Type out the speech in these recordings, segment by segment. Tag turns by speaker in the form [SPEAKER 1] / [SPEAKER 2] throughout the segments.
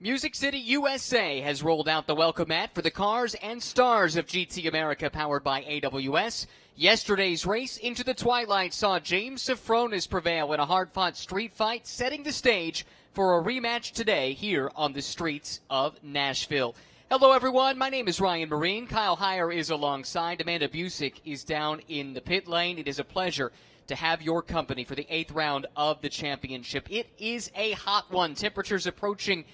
[SPEAKER 1] Music City, USA has rolled out the welcome mat for the cars and stars of GT America powered by AWS. Yesterday's race into the twilight saw James Safronis prevail in a hard-fought street fight, setting the stage for a rematch today here on the streets of Nashville. Hello, everyone. My name is Ryan Marine. Kyle Heyer is alongside. Amanda Busick is down in the pit lane. It is a pleasure to have your company for the 8th round of the championship. It is a hot one. Temperatures approaching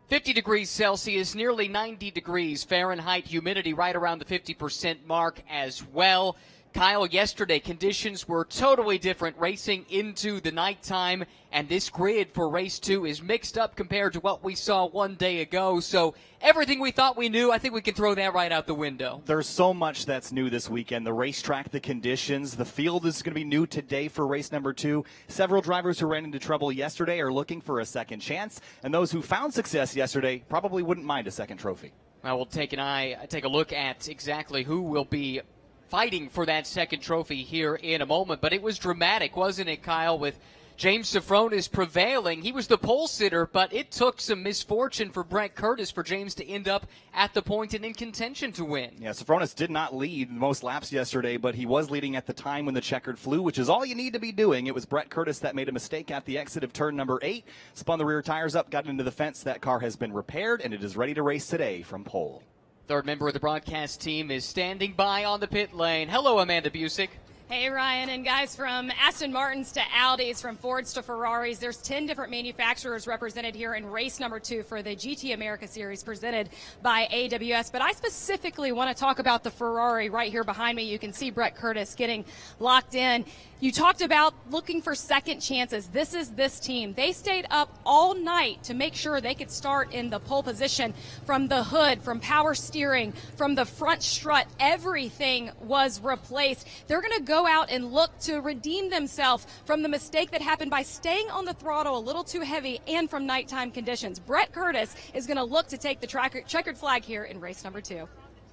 [SPEAKER 1] 50 degrees Celsius, nearly 90 degrees Fahrenheit, humidity right around the 50% mark as well. Kyle, yesterday conditions were totally different racing into the nighttime, and this grid for race 2 is mixed up compared to what we saw one day ago. So everything we thought we knew, I think we can throw that right out the window.
[SPEAKER 2] There's so much that's new this weekend. The racetrack, the conditions, the field is going to be new today for race number 2. Several drivers who ran into trouble yesterday are looking for a second chance, and those who found success yesterday probably wouldn't mind a second trophy.
[SPEAKER 1] Well, we'll take a look at exactly who will be fighting for that second trophy here in a moment. But it was dramatic, wasn't it, Kyle, with James Safronis prevailing. He was the pole sitter, but it took some misfortune for Brett Curtis for James to end up at the point and in contention to win.
[SPEAKER 2] Yeah, Safronis did not lead most laps yesterday, but he was leading at the time when the checkered flew, which is all you need to be doing. It was Brett Curtis that made a mistake at the exit of turn number 8, spun the rear tires up, got into the fence. That car has been repaired, and it is ready to race today from pole.
[SPEAKER 1] Third member of the broadcast team is standing by on the pit lane. Hello, Amanda Busick.
[SPEAKER 3] Hey, Ryan, and guys, from Aston Martins to Audis, from Fords to Ferraris, there's 10 different manufacturers represented here in race number 2 for the GT America Series presented by AWS. But I specifically want to talk about the Ferrari right here behind me. You can see Brett Curtis getting locked in. You talked about looking for second chances. This is this team. They stayed up all night to make sure they could start in the pole position. From the hood, from power steering, from the front strut, everything was replaced. They're going to go out and look to redeem themselves from the mistake that happened by staying on the throttle a little too heavy and from nighttime conditions. Brett Curtis is going to look to take the checkered flag here in race number 2.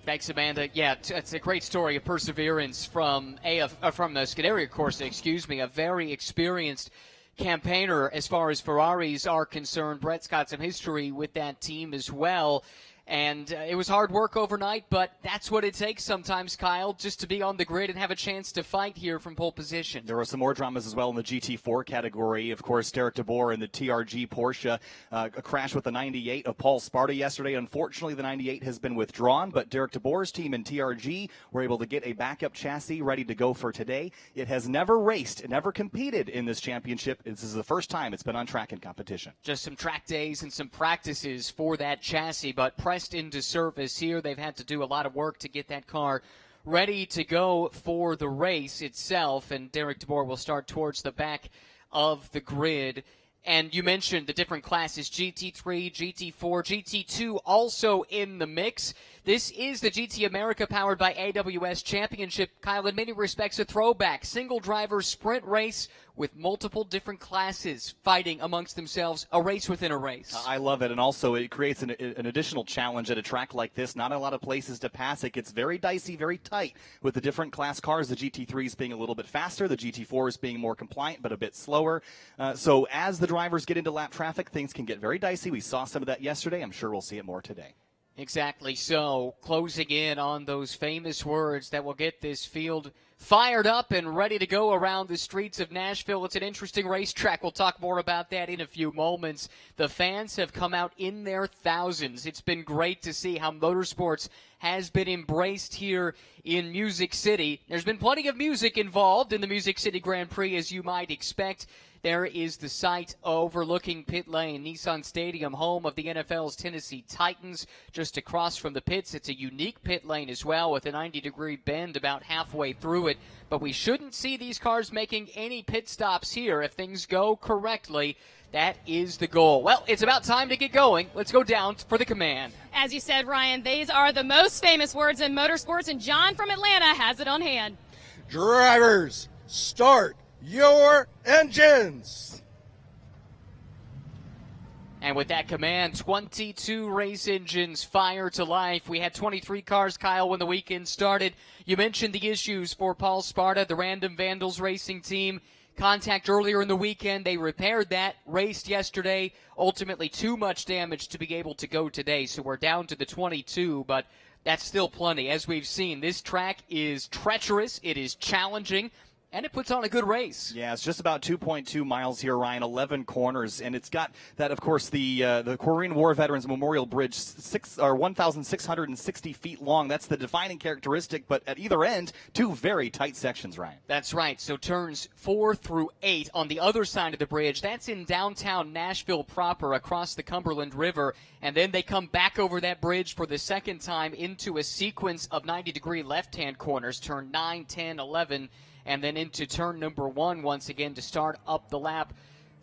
[SPEAKER 1] Thanks, Amanda. Yeah, it's a great story of perseverance from the Scuderia course, a very experienced campaigner as far as Ferraris are concerned. Brett's got some history with that team as well. And it was hard work overnight, but that's what it takes sometimes, Kyle, just to be on the grid and have a chance to fight here from pole position.
[SPEAKER 2] There were some more dramas as well in the GT4 category. Of course, Derek DeBoer in the TRG Porsche, a crash with the 98 of Paul Sparta yesterday. Unfortunately, the 98 has been withdrawn, but Derek DeBoer's team in TRG were able to get a backup chassis ready to go for today. It has never raced, never competed in this championship. This is the first time it's been on track in competition.
[SPEAKER 1] Just some track days and some practices for that chassis, but pressed into service here. They've had to do a lot of work to get that car ready to go for the race itself, and Derek DeBoer will start towards the back of the grid. And you mentioned the different classes, GT3, GT4, GT2 also in the mix. This is the GT America powered by AWS Championship. Kyle, in many respects, a throwback. Single driver sprint race with multiple different classes fighting amongst themselves, a race within a race.
[SPEAKER 2] I love it, and also it creates an additional challenge at a track like this. Not a lot of places to pass. It gets very dicey, very tight with the different class cars, the GT3s being a little bit faster, the GT4s being more compliant but a bit slower. So as the drivers get into lap traffic, things can get very dicey. We saw some of that yesterday. I'm sure we'll see it more today.
[SPEAKER 1] Exactly so. Closing in on those famous words that will get this field fired up and ready to go around the streets of Nashville. It's an interesting racetrack. We'll talk more about that in a few moments. The fans have come out in their thousands. It's been great to see how motorsports has been embraced here in Music City. There's been plenty of music involved in the Music City Grand Prix, as you might expect. There is the site overlooking pit lane, Nissan Stadium, home of the NFL's Tennessee Titans, just across from the pits. It's a unique pit lane as well with a 90-degree bend about halfway through it. But we shouldn't see these cars making any pit stops here if things go correctly. That is the goal. Well, it's about time to get going. Let's go down for the command.
[SPEAKER 3] As you said, Ryan, these are the most famous words in motorsports, and John from Atlanta has it on hand.
[SPEAKER 4] Drivers, start your engines.
[SPEAKER 1] And with that command, 22 race engines fire to life. We had 23 cars, Kyle, when the weekend started. You mentioned the issues for Paul Sparta, the Random Vandals racing team. contact earlier in the weekend. They repaired that, raced yesterday. Ultimately, too much damage to be able to go today, so we're down to the 22, but that's still plenty. As we've seen, this track is treacherous, it is challenging, and it puts on a good race.
[SPEAKER 2] Yeah, it's just about 2.2 miles here, Ryan, 11 corners, and it's got that, of course, the Korean War Veterans Memorial Bridge, 1,660 feet long. That's the defining characteristic, but at either end, two very tight sections, Ryan.
[SPEAKER 1] That's right. So turns 4 through 8 on the other side of the bridge. That's in downtown Nashville proper across the Cumberland River, and then they come back over that bridge for the second time into a sequence of 90-degree left-hand corners, turn 9, 10, 11, and then into turn number 1 once again to start up the lap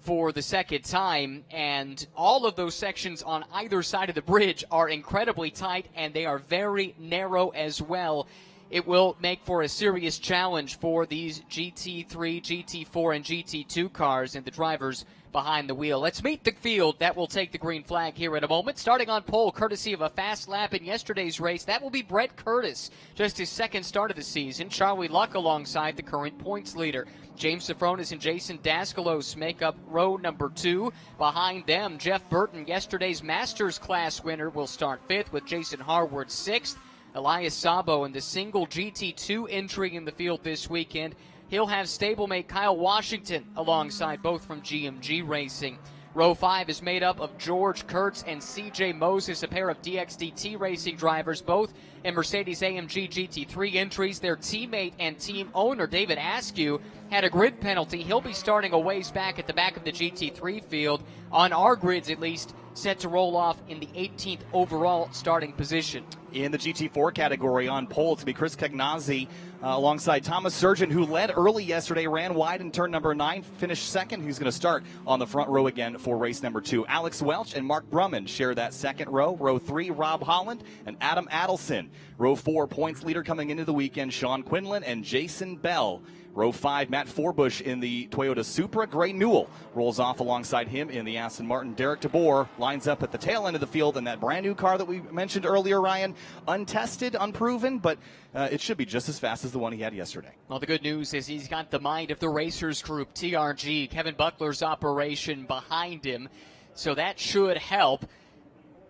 [SPEAKER 1] for the second time. And all of those sections on either side of the bridge are incredibly tight, and they are very narrow as well. It will make for a serious challenge for these GT3, GT4, and GT2 cars and the drivers behind the wheel. Let's meet the field that will take the green flag here in a moment. Starting on pole, courtesy of a fast lap in yesterday's race, that will be Brett Curtis. Just his second start of the season. Charlie Luck alongside the current points leader. James Safronis and Jason Daskalos make up row number 2. Behind them, Jeff Burton, yesterday's Masters class winner, will start 5th with Jason Harward 6th. Elias Sabo in the single GT2 entry in the field this weekend. He'll have stablemate Kyle Washington alongside, both from GMG Racing. Row 5 is made up of George Kurtz and CJ Moses, a pair of DXDT Racing drivers, both in Mercedes-AMG GT3 entries. Their teammate and team owner, David Askew, had a grid penalty. He'll be starting a ways back at the back of the GT3 field, on our grids at least, set to roll off in the 18th overall starting position.
[SPEAKER 2] In the GT4 category on pole, it's going to be Chris Cagnazzi alongside Thomas Surgeon, who led early yesterday, ran wide in turn number 9, finished second. He's going to start on the front row again for race number 2. Alex Welch and Mark Brumman share that second row. Row 3, Rob Holland and Adam Adelson. Row 4, points leader coming into the weekend, Sean Quinlan and Jason Bell. Row 5, Matt Forbush in the Toyota Supra. Gray Newell rolls off alongside him in the Aston Martin. Derek DeBoer lines up at the tail end of the field in that brand new car that we mentioned earlier, Ryan. Untested, unproven, but it should be just as fast as the one he had yesterday.
[SPEAKER 1] Well, the good news is he's got the mind of the Racers Group, TRG, Kevin Buckler's operation behind him, so that should help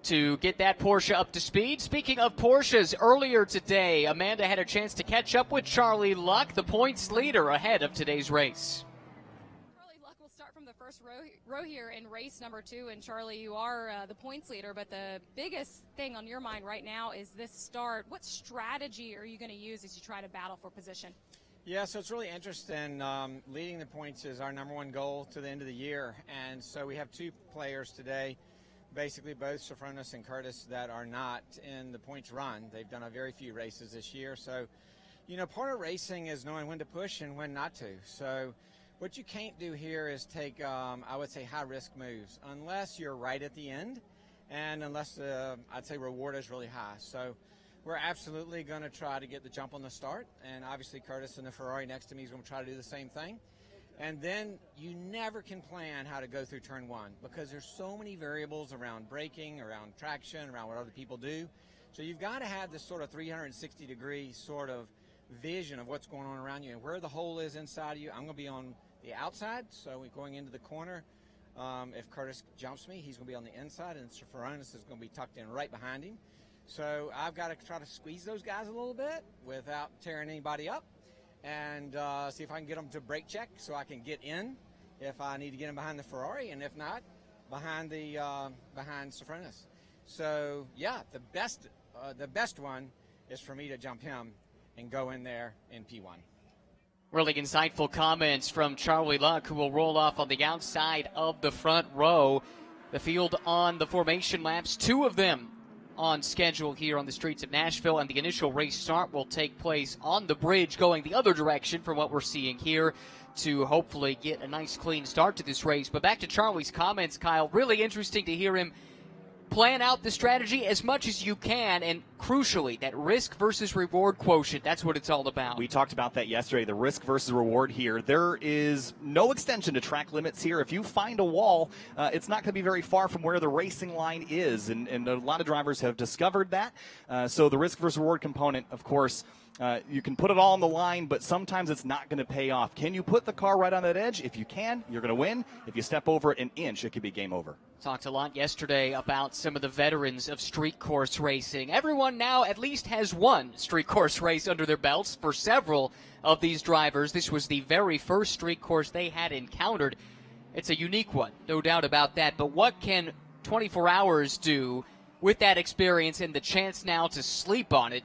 [SPEAKER 1] to get that Porsche up to speed. Speaking of Porsches, earlier today, Amanda had a chance to catch up with Charlie Luck, the points leader ahead of today's race.
[SPEAKER 3] Charlie Luck will start from the first row here in race number 2. And Charlie, you are the points leader, but the biggest thing on your mind right now is this start. What strategy are you going to use as you try to battle for position?
[SPEAKER 5] Yeah, so it's really interesting. Leading the points is our number 1 goal to the end of the year. And so we have 2 players today, basically both Safronis and Curtis, that are not in the points run. They've done a very few races this year. So, you know, part of racing is knowing when to push and when not to. So what you can't do here is take, I would say, high-risk moves, unless you're right at the end and unless, I'd say, reward is really high. So we're absolutely going to try to get the jump on the start. And obviously Curtis in the Ferrari next to me is going to try to do the same thing. And then you never can plan how to go through turn 1 because there's so many variables around braking, around traction, around what other people do. So you've got to have this sort of 360-degree sort of vision of what's going on around you and where the hole is inside of you. I'm going to be on the outside, so we're going into the corner. If Curtis jumps me, he's going to be on the inside, and Safronis is going to be tucked in right behind him. So I've got to try to squeeze those guys a little bit without tearing anybody up. And see if I can get them to brake check so I can get in if I need to get them behind the Ferrari, and if not, behind Safronis. So yeah, the best one is for me to jump him and go in there in P1.
[SPEAKER 1] Really insightful comments from Charlie Luck, who will roll off on the outside of the front row. The field on the formation laps, 2 of them on schedule here on the streets of Nashville, and the initial race start will take place on the bridge going the other direction from what we're seeing here to hopefully get a nice clean start to this race. But back to Charlie's comments, Kyle, really interesting to hear him plan out the strategy as much as you can, and crucially, that risk versus reward quotient, that's what it's all about.
[SPEAKER 2] We talked about that yesterday, the risk versus reward here. There is no extension to track limits here. If you find a wall, it's not going to be very far from where the racing line is, and a lot of drivers have discovered that. So the risk versus reward component, of course, You can put it all on the line, but sometimes it's not going to pay off. Can you put the car right on that edge? If you can, you're going to win. If you step over it an inch, it could be game over.
[SPEAKER 1] Talked a lot yesterday about some of the veterans of street course racing. Everyone now at least has one street course race under their belts. For several of these drivers, this was the very first street course they had encountered. It's a unique one, no doubt about that. But what can 24 hours do with that experience and the chance now to sleep on it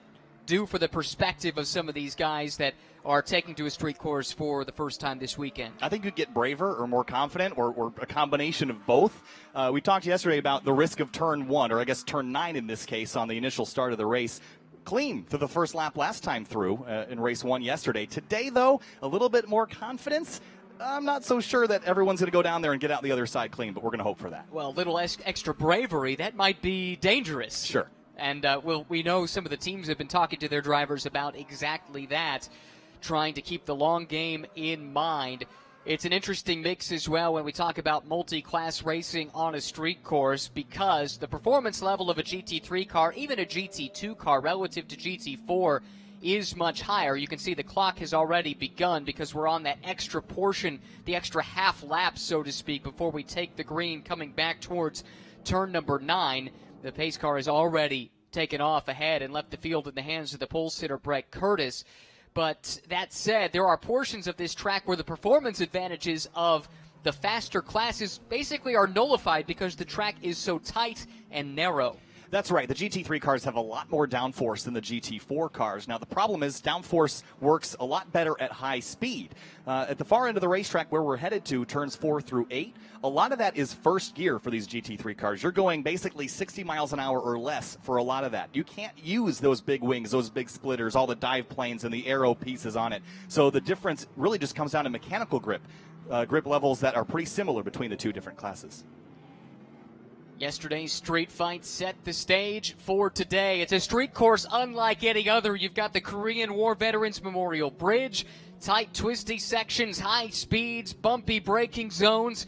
[SPEAKER 1] do for the perspective of some of these guys that are taking to a street course for the first time this weekend?
[SPEAKER 2] I think you'd get braver or more confident or a combination of both. We talked yesterday about the risk of turn 1, or I guess turn 9 in this case, on the initial start of the race. Clean through the first lap last time through in race 1 yesterday. Today, though, a little bit more confidence. I'm not so sure that everyone's going to go down there and get out the other side clean, but we're going to hope for that.
[SPEAKER 1] Well, a little extra bravery, that might be dangerous.
[SPEAKER 2] Sure.
[SPEAKER 1] And we know some of the teams have been talking to their drivers about exactly that, trying to keep the long game in mind. It's an interesting mix as well when we talk about multi-class racing on a street course, because the performance level of a GT3 car, even a GT2 car relative to GT4, is much higher. You can see the clock has already begun because we're on that extra portion, the extra half lap, so to speak, before we take the green coming back towards turn number 9. The pace car has already taken off ahead and left the field in the hands of the pole sitter, Brett Curtis. But that said, there are portions of this track where the performance advantages of the faster classes basically are nullified because the track is so tight and narrow.
[SPEAKER 2] That's right. The GT3 cars have a lot more downforce than the GT4 cars. Now, the problem is downforce works a lot better at high speed. At the far end of the racetrack where we're headed to, turns 4 through 8, a lot of that is first gear for these GT3 cars. You're going basically 60 miles an hour or less for a lot of that. You can't use those big wings, those big splitters, all the dive planes and the aero pieces on it. So the difference really just comes down to mechanical grip, grip levels that are pretty similar between the two different classes.
[SPEAKER 1] Yesterday's street fight set the stage for today. It's a street course unlike any other. You've got the Korean War Veterans Memorial Bridge, tight, twisty sections, high speeds, bumpy braking zones.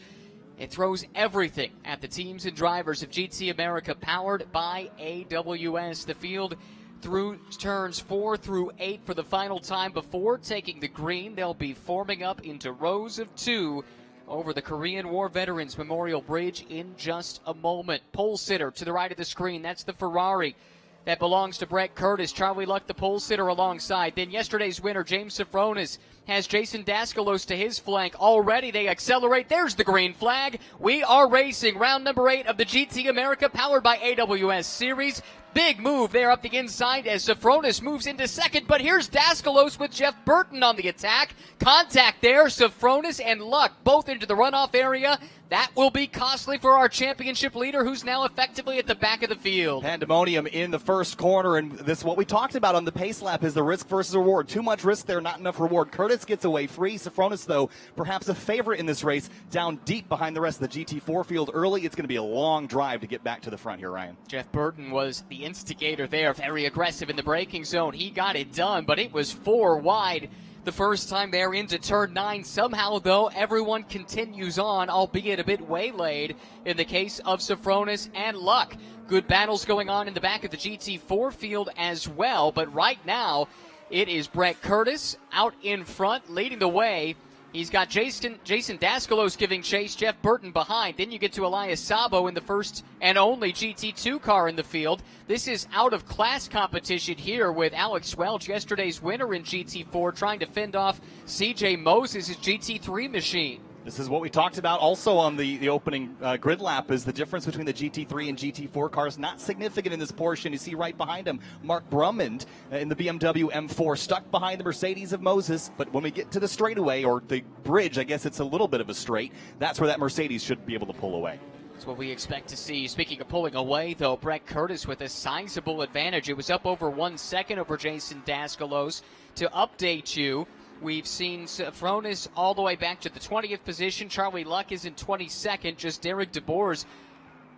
[SPEAKER 1] It throws everything at the teams and drivers of GT America, powered by AWS. The field through turns 4 through 8 for the final time before taking the green. They'll be forming up into rows of 2 over the Korean War Veterans Memorial Bridge in just a moment. Pole sitter to the right of the screen, that's the Ferrari that belongs to Brett Curtis. Charlie Luck, the pole sitter, alongside. Then yesterday's winner, James Safronis, has Jason Daskalos to his flank. Already they accelerate. There's the green flag. We are racing round number 8 of the GT America, powered by AWS Series. Big move there up the inside as Safronis moves into second, but here's Daskalos with Jeff Burton on the attack. Contact there, Safronis and Luck both into the runoff area. That will be costly for our championship leader, who's now effectively at the back of the field.
[SPEAKER 2] Pandemonium in the first corner, and this is what we talked about on the pace lap, is the risk versus reward. Too much risk there, not enough reward. Curtis gets away free. Safronis, though, perhaps a favorite in this race, down deep behind the rest of the GT4 field early. It's going to be a long drive to get back to the front here, Ryan.
[SPEAKER 1] Jeff Burton was the instigator there, very aggressive in the braking zone. He got it done, but it was 4 wide the first time they're into turn 9. Somehow, though, everyone continues on, albeit a bit waylaid in the case of Safronis and Luck. Good battles going on in the back of the GT4 field as well, but right now it is Brett Curtis out in front, leading the way. He's got Jason Daskalos giving chase, Jeff Burton behind. Then you get to Elias Sabo in the first and only GT2 car in the field. This is out-of-class competition here with Alex Welch, yesterday's winner in GT4, trying to fend off CJ Moses' GT3 machine.
[SPEAKER 2] This is what we talked about also on the opening grid lap, is the difference between the GT3 and GT4 cars. Not significant in this portion. You see right behind him, Mark Brummond in the BMW M4, stuck behind the Mercedes of Moses. But when we get to the straightaway, or the bridge, I guess it's a little bit of a straight, that's where that Mercedes should be able to pull away.
[SPEAKER 1] That's what we expect to see. Speaking of pulling away, though, Brett Curtis with a sizable advantage. It was up over 1 second over Jason Daskalos. To update you, we've seen Safronis all the way back to the 20th position. Charlie Luck is in 22nd. Just Derek DeBoer's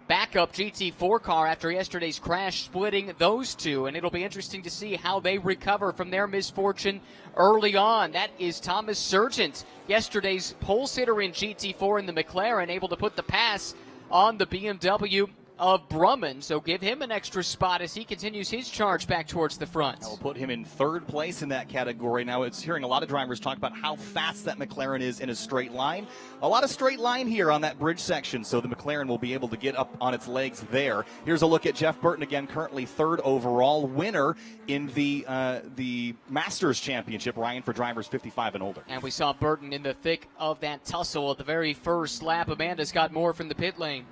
[SPEAKER 1] backup GT4 car after yesterday's crash splitting those two. And it'll be interesting to see how they recover from their misfortune early on. That is Thomas Sargent, yesterday's pole sitter in GT4 in the McLaren, able to put the pass on the BMW of Brumman, so give him an extra spot as he continues his charge back towards the front.
[SPEAKER 2] That will put him in third place in that category. Now, it's hearing a lot of drivers talk about how fast that McLaren is in a straight line. A lot of straight line here on that bridge section, so the McLaren will be able to get up on its legs there. Here's a look at Jeff Burton again, currently third overall, winner in the Masters Championship, Ryan, for drivers 55 and older.
[SPEAKER 1] And we saw Burton in the thick of that tussle at the very first lap. Amanda's got more from the pit lane.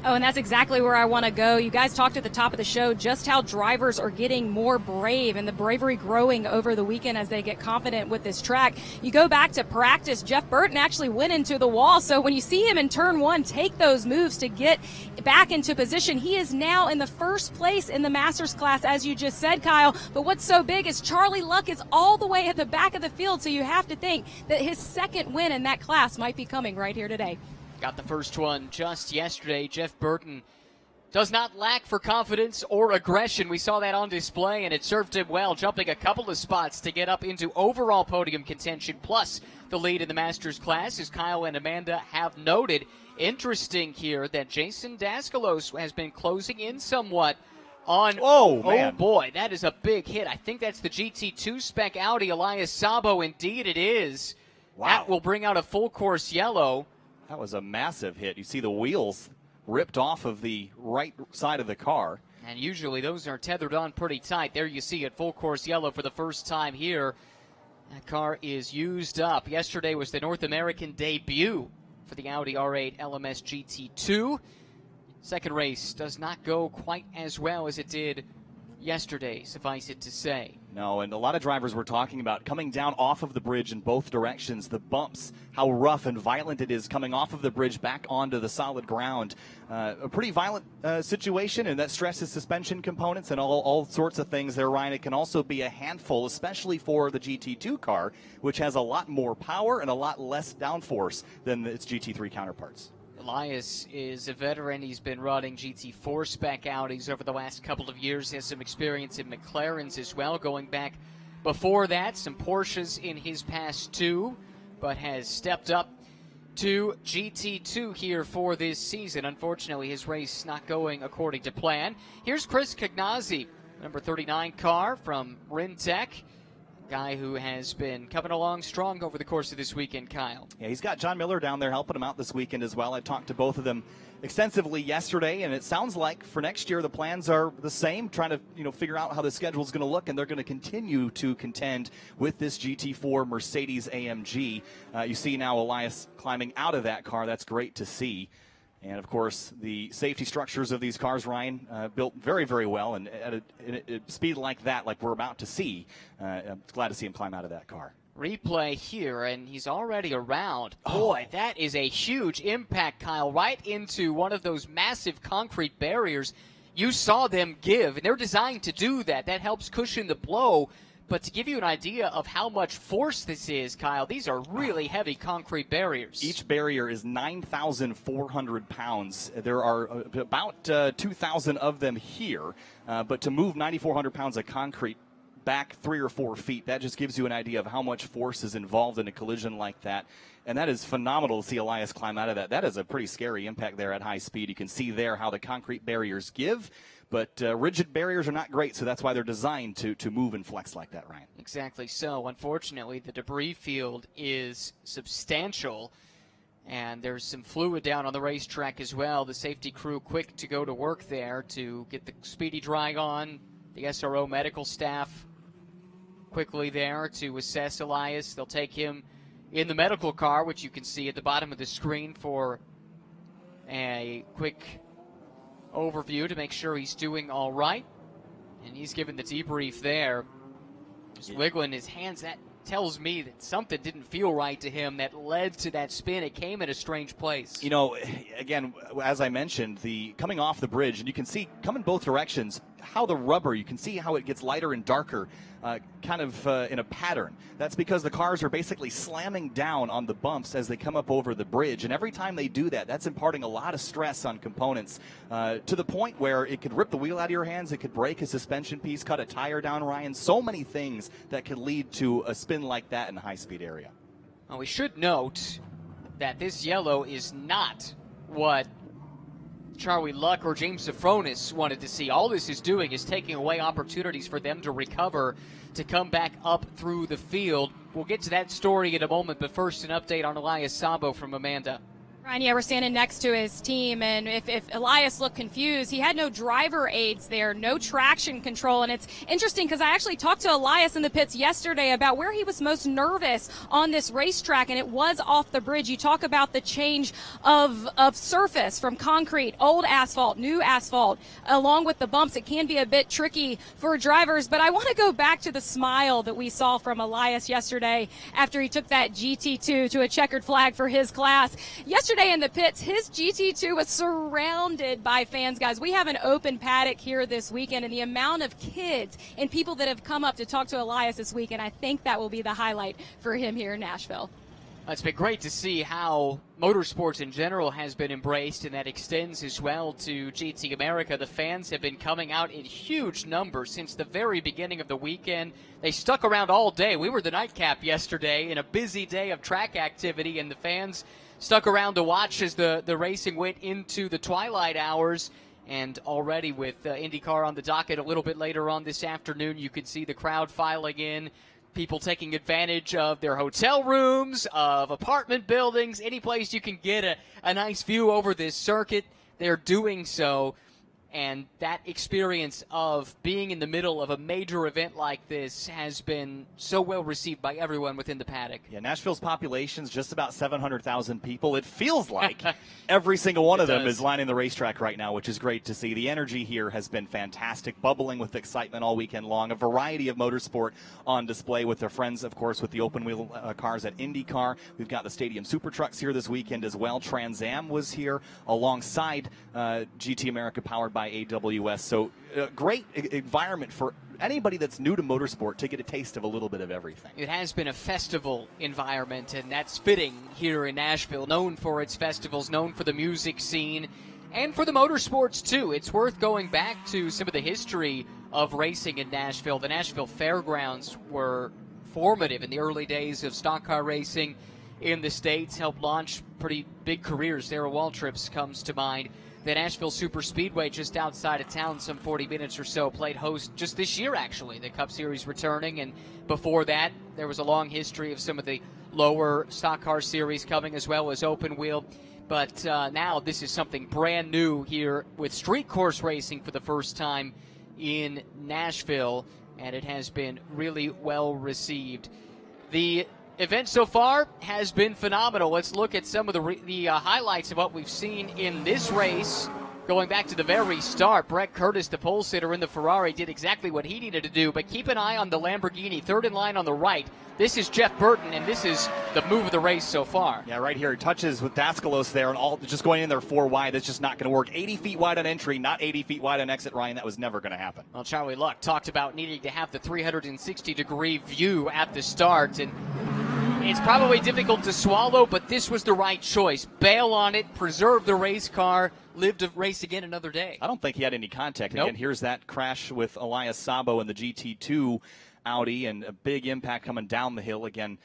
[SPEAKER 3] Oh, and that's exactly where I want to go. You guys talked at the top of the show just how drivers are getting more brave and the bravery growing over the weekend as they get confident with this track. You go back to practice, Jeff Burton actually went into the wall. So when you see him in turn one take those moves to get back into position, he is now in the first place in the Masters class, as you just said, Kyle. But what's so big is Charlie Luck is all the way at the back of the field. So you have to think that his second win in that class might be coming right here today.
[SPEAKER 1] Got the first one just yesterday. Jeff Burton does not lack for confidence or aggression. We saw that on display, and it served him well, jumping a couple of spots to get up into overall podium contention, plus the lead in the Masters class, as Kyle and Amanda have noted. Interesting here that Jason Daskalos has been closing in somewhat on.
[SPEAKER 2] Oh, man.
[SPEAKER 1] Oh, boy, that is a big hit. I think that's the GT2 spec Audi, Elias Sabo. Indeed it is.
[SPEAKER 2] Wow.
[SPEAKER 1] That will bring out a full course yellow.
[SPEAKER 2] That was a massive hit. You see the wheels ripped off of the right side of the car.
[SPEAKER 1] And usually those are tethered on pretty tight. There you see it, full course yellow for the first time here. That car is used up. Yesterday was the North American debut for the Audi R8 LMS GT2. Second race does not go quite as well as it did yesterday, suffice it to say.
[SPEAKER 2] No, and a lot of drivers were talking about coming down off of the bridge in both directions, the bumps, how rough and violent it is coming off of the bridge back onto the solid ground. A pretty violent situation, and that stresses suspension components and all sorts of things there, Ryan. It can also be a handful, especially for the GT2 car, which has a lot more power and a lot less downforce than its GT3 counterparts.
[SPEAKER 1] Elias is a veteran. He's been running GT4 spec Audis over the last couple of years. He has some experience in McLarens as well, going back before that, some Porsches in his past too, but has stepped up to GT2 here for this season. Unfortunately, his race not going according to plan. Here's Chris Cagnazzi, number 39 car from Rintec. Guy who has been coming along strong over the course of this weekend, Kyle.
[SPEAKER 2] Yeah, he's got John Miller down there helping him out this weekend as well. I talked to both of them extensively yesterday, and it sounds like for next year the plans are the same, trying to figure out how the schedule is going to look, and they're going to continue to contend with this GT4 Mercedes AMG. You see now Elias climbing out of that car. That's great to see. And, of course, the safety structures of these cars, Ryan, built very, very well. And at a speed like that, like we're about to see, I'm glad to see him climb out of that car.
[SPEAKER 1] Replay here, and he's already around. Boy, that is a huge impact, Kyle, right into one of those massive concrete barriers. You saw them give, and they're designed to do that. That helps cushion the blow. But to give you an idea of how much force this is, Kyle, these are really heavy concrete barriers.
[SPEAKER 2] Each barrier is 9,400 pounds. There are about 2,000 of them here. But to move 9,400 pounds of concrete back 3 or 4 feet, that just gives you an idea of how much force is involved in a collision like that. And that is phenomenal to see Elias climb out of that. That is a pretty scary impact there at high speed. You can see there how the concrete barriers give. But rigid barriers are not great, so that's why they're designed to move and flex like that, Ryan.
[SPEAKER 1] Exactly so. Unfortunately, the debris field is substantial, and there's some fluid down on the racetrack as well. The safety crew quick to go to work there to get the speedy dry on. The SRO medical staff quickly there to assess Elias. They'll take him in the medical car, which you can see at the bottom of the screen for a quick overview to make sure he's doing all right. And he's given the debrief there. Just wiggling his hands. That tells me that something didn't feel right to him that led to that spin. It came in a strange place.
[SPEAKER 2] Again, as I mentioned, the coming off the bridge, and you can see coming both directions, how the rubber, you can see how it gets lighter and darker, in a pattern. That's because the cars are basically slamming down on the bumps as they come up over the bridge. And every time they do that, that's imparting a lot of stress on components to the point where it could rip the wheel out of your hands, it could break a suspension piece, cut a tire down, Ryan. So many things that could lead to a spin like that in a high-speed area.
[SPEAKER 1] Well, we should note that this yellow is not what Charlie Luck or James Safronis wanted to see. All this is doing is taking away opportunities for them to recover, to come back up through the field. We'll get to that story in a moment, but first an update on Elias Sabo from Amanda.
[SPEAKER 3] Ryan, yeah, we're standing next to his team, and if Elias looked confused, he had no driver aids there, no traction control, and it's interesting because I actually talked to Elias in the pits yesterday about where he was most nervous on this racetrack, and it was off the bridge. You talk about the change of surface from concrete, old asphalt, new asphalt, along with the bumps. It can be a bit tricky for drivers, but I want to go back to the smile that we saw from Elias yesterday after he took that GT2 to a checkered flag for his class. Yesterday in the pits, his GT2 was surrounded by fans, guys. We have an open paddock here this weekend, and the amount of kids and people that have come up to talk to Elias this weekend, I think that will be the highlight for him here in Nashville.
[SPEAKER 1] It's been great to see how motorsports in general has been embraced, and that extends as well to GT America. The fans have been coming out in huge numbers since the very beginning of the weekend. They stuck around all day. We were the nightcap yesterday in a busy day of track activity, and the fans stuck around to watch as the racing went into the twilight hours. And already with IndyCar on the docket a little bit later on this afternoon, you could see the crowd filing in, people taking advantage of their hotel rooms, of apartment buildings, any place you can get a nice view over this circuit. They're doing so. And that experience of being in the middle of a major event like this has been so well received by everyone within the paddock.
[SPEAKER 2] Yeah, Nashville's population is just about 700,000 people. It feels like every single one of them is lining the racetrack right now, which is great to see. The energy here has been fantastic, bubbling with excitement all weekend long. A variety of motorsport on display with their friends, of course, with the open-wheel cars at IndyCar. We've got the Stadium Super Trucks here this weekend as well. Trans Am was here alongside GT America, powered by AWS. So great environment for anybody that's new to motorsport to get a taste of a little bit of everything.
[SPEAKER 1] It has been a festival environment, and that's fitting here in Nashville, known for its festivals, known for the music scene, and for the motorsports too. It's worth going back to some of the history of racing in Nashville. The Nashville Fairgrounds were formative in the early days of stock car racing in the States, helped launch pretty big careers. Sarah Waltrip's comes to mind. The Nashville Super Speedway just outside of town, some 40 minutes or so, played host just this year, actually, the Cup Series returning. And before that, there was a long history of some of the lower stock car series coming, as well as open wheel. But now this is something brand new here with street course racing for the first time in Nashville, and it has been really well received. The event so far has been phenomenal. Let's look at some of the highlights of what we've seen in this race. Going back to the very start, Brett Curtis, the pole sitter in the Ferrari, did exactly what he needed to do, but keep an eye on the Lamborghini, third in line on the right. This is Jeff Burton, and this is the move of the race so far.
[SPEAKER 2] Yeah, right here. He touches with Daskalos there, and all just going in there 4 wide. That's just not going to work. 80 feet wide on entry, not 80 feet wide on exit, Ryan. That was never going to happen.
[SPEAKER 1] Well, Charlie Luck talked about needing to have the 360-degree view at the start, and it's probably difficult to swallow, but this was the right choice. Bail on it, preserve the race car, live to race again another day.
[SPEAKER 2] I don't think he had any contact.
[SPEAKER 1] Nope.
[SPEAKER 2] Again, here's that crash with Elias Sabo in the GT2 Audi, and a big impact coming down the hill. Again,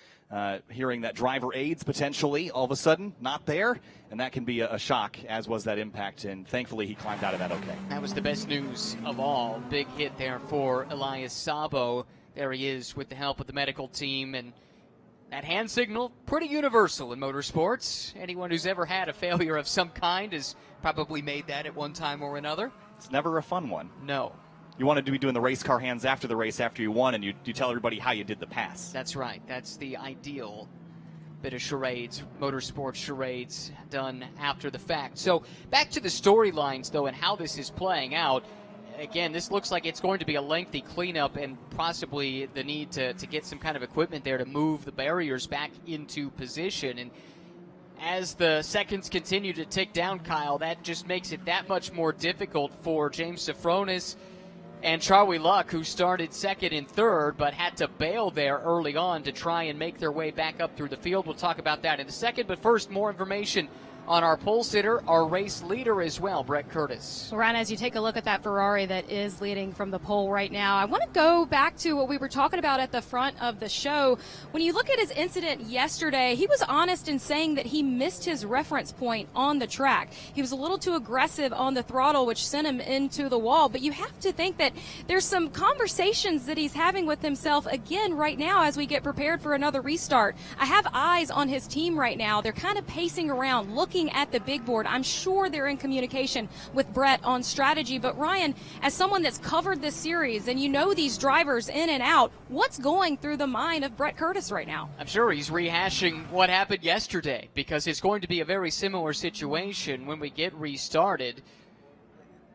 [SPEAKER 2] hearing that driver aids potentially all of a sudden not there, and that can be a shock, as was that impact, and thankfully he climbed out of that okay.
[SPEAKER 1] That was the best news of all. Big hit there for Elias Sabo. There he is with the help of the medical team, and that hand signal, pretty universal in motorsports. Anyone who's ever had a failure of some kind has probably made that at one time or another.
[SPEAKER 2] It's never a fun one.
[SPEAKER 1] No.
[SPEAKER 2] You wanted to be doing the race car hands after the race, after you won, and you tell everybody how you did the pass.
[SPEAKER 1] That's right. That's the ideal bit of charades, motorsports charades done after the fact. So back to the storylines, though, and how this is playing out. Again, this looks like it's going to be a lengthy cleanup, and possibly the need to get some kind of equipment there to move the barriers back into position. And as the seconds continue to tick down, Kyle, that just makes it that much more difficult for James Safronis and Charlie Luck, who started second and third, but had to bail there early on to try and make their way back up through the field. We'll talk about that in a second, but first, more information on our pole sitter, our race leader as well, Brett Curtis.
[SPEAKER 3] Well, Ryan, as you take a look at that Ferrari that is leading from the pole right now, I want to go back to what we were talking about at the front of the show. When you look at his incident yesterday, he was honest in saying that he missed his reference point on the track. He was a little too aggressive on the throttle, which sent him into the wall. But you have to think that there's some conversations that he's having with himself again right now as we get prepared for another restart. I have eyes on his team right now. They're kind of pacing around, looking at the big board. I'm sure they're in communication with Brett on strategy. But Ryan, as someone that's covered this series and you know these drivers in and out, what's going through the mind of Brett Curtis right now?
[SPEAKER 1] I'm sure he's rehashing what happened yesterday, because it's going to be a very similar situation when we get restarted.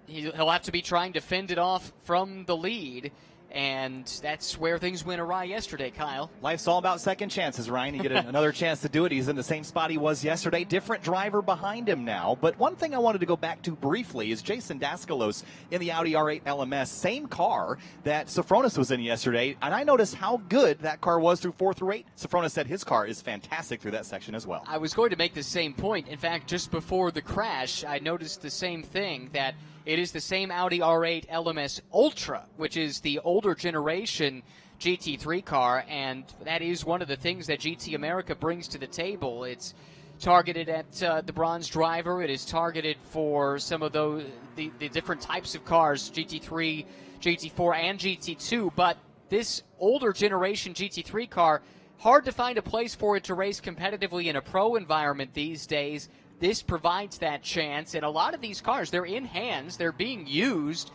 [SPEAKER 1] He'll have to be trying to fend it off from the lead. And that's where things went awry yesterday, Kyle.
[SPEAKER 2] Life's all about second chances, Ryan. You get another chance to do it. He's in the same spot he was yesterday. Different driver behind him now. But one thing I wanted to go back to briefly is Jason Daskalos in the Audi R8 LMS, same car that Sofronis was in yesterday. And I noticed how good that car was through 4 through 8. Sofronis said his car is fantastic through that section as well.
[SPEAKER 1] I was going to make the same point. In fact, just before the crash, I noticed the same thing, that it is the same Audi R8 LMS Ultra, which is the older generation GT3 car, and that is one of the things that GT America brings to the table. It's targeted at the bronze driver. It is targeted for some of the different types of cars, GT3, GT4, and GT2, but this older generation GT3 car, hard to find a place for it to race competitively in a pro environment these days. This provides that chance, and a lot of these cars, they're in hands, they're being used,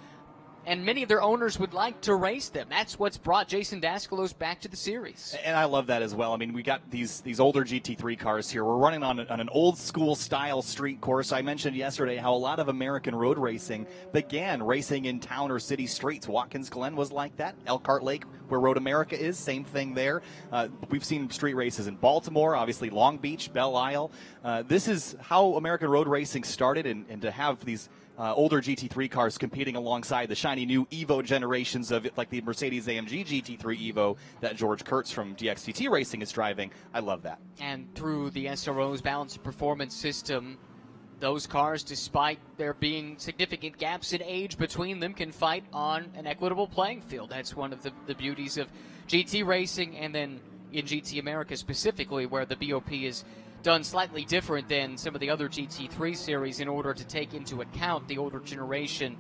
[SPEAKER 1] and many of their owners would like to race them. That's what's brought Jason Daskalos back to the series.
[SPEAKER 2] And I love that as well. I mean, we got these older GT3 cars here. We're running on an old school style street course. I mentioned yesterday how a lot of American road racing began racing in town or city streets. Watkins Glen was like that. Elkhart Lake, where Road America is, same thing there. We've seen street races in Baltimore, obviously Long Beach, Belle Isle. This is how American road racing started, and to have these older GT3 cars competing alongside the shiny new Evo generations of it, like the Mercedes-AMG GT3 Evo that George Kurtz from DXTT Racing is driving. I love that.
[SPEAKER 1] And through the SRO's balanced performance system, those cars, despite there being significant gaps in age between them, can fight on an equitable playing field. That's one of the beauties of GT racing, and then in GT America specifically, where the BOP is done slightly different than some of the other GT3 series in order to take into account the older generation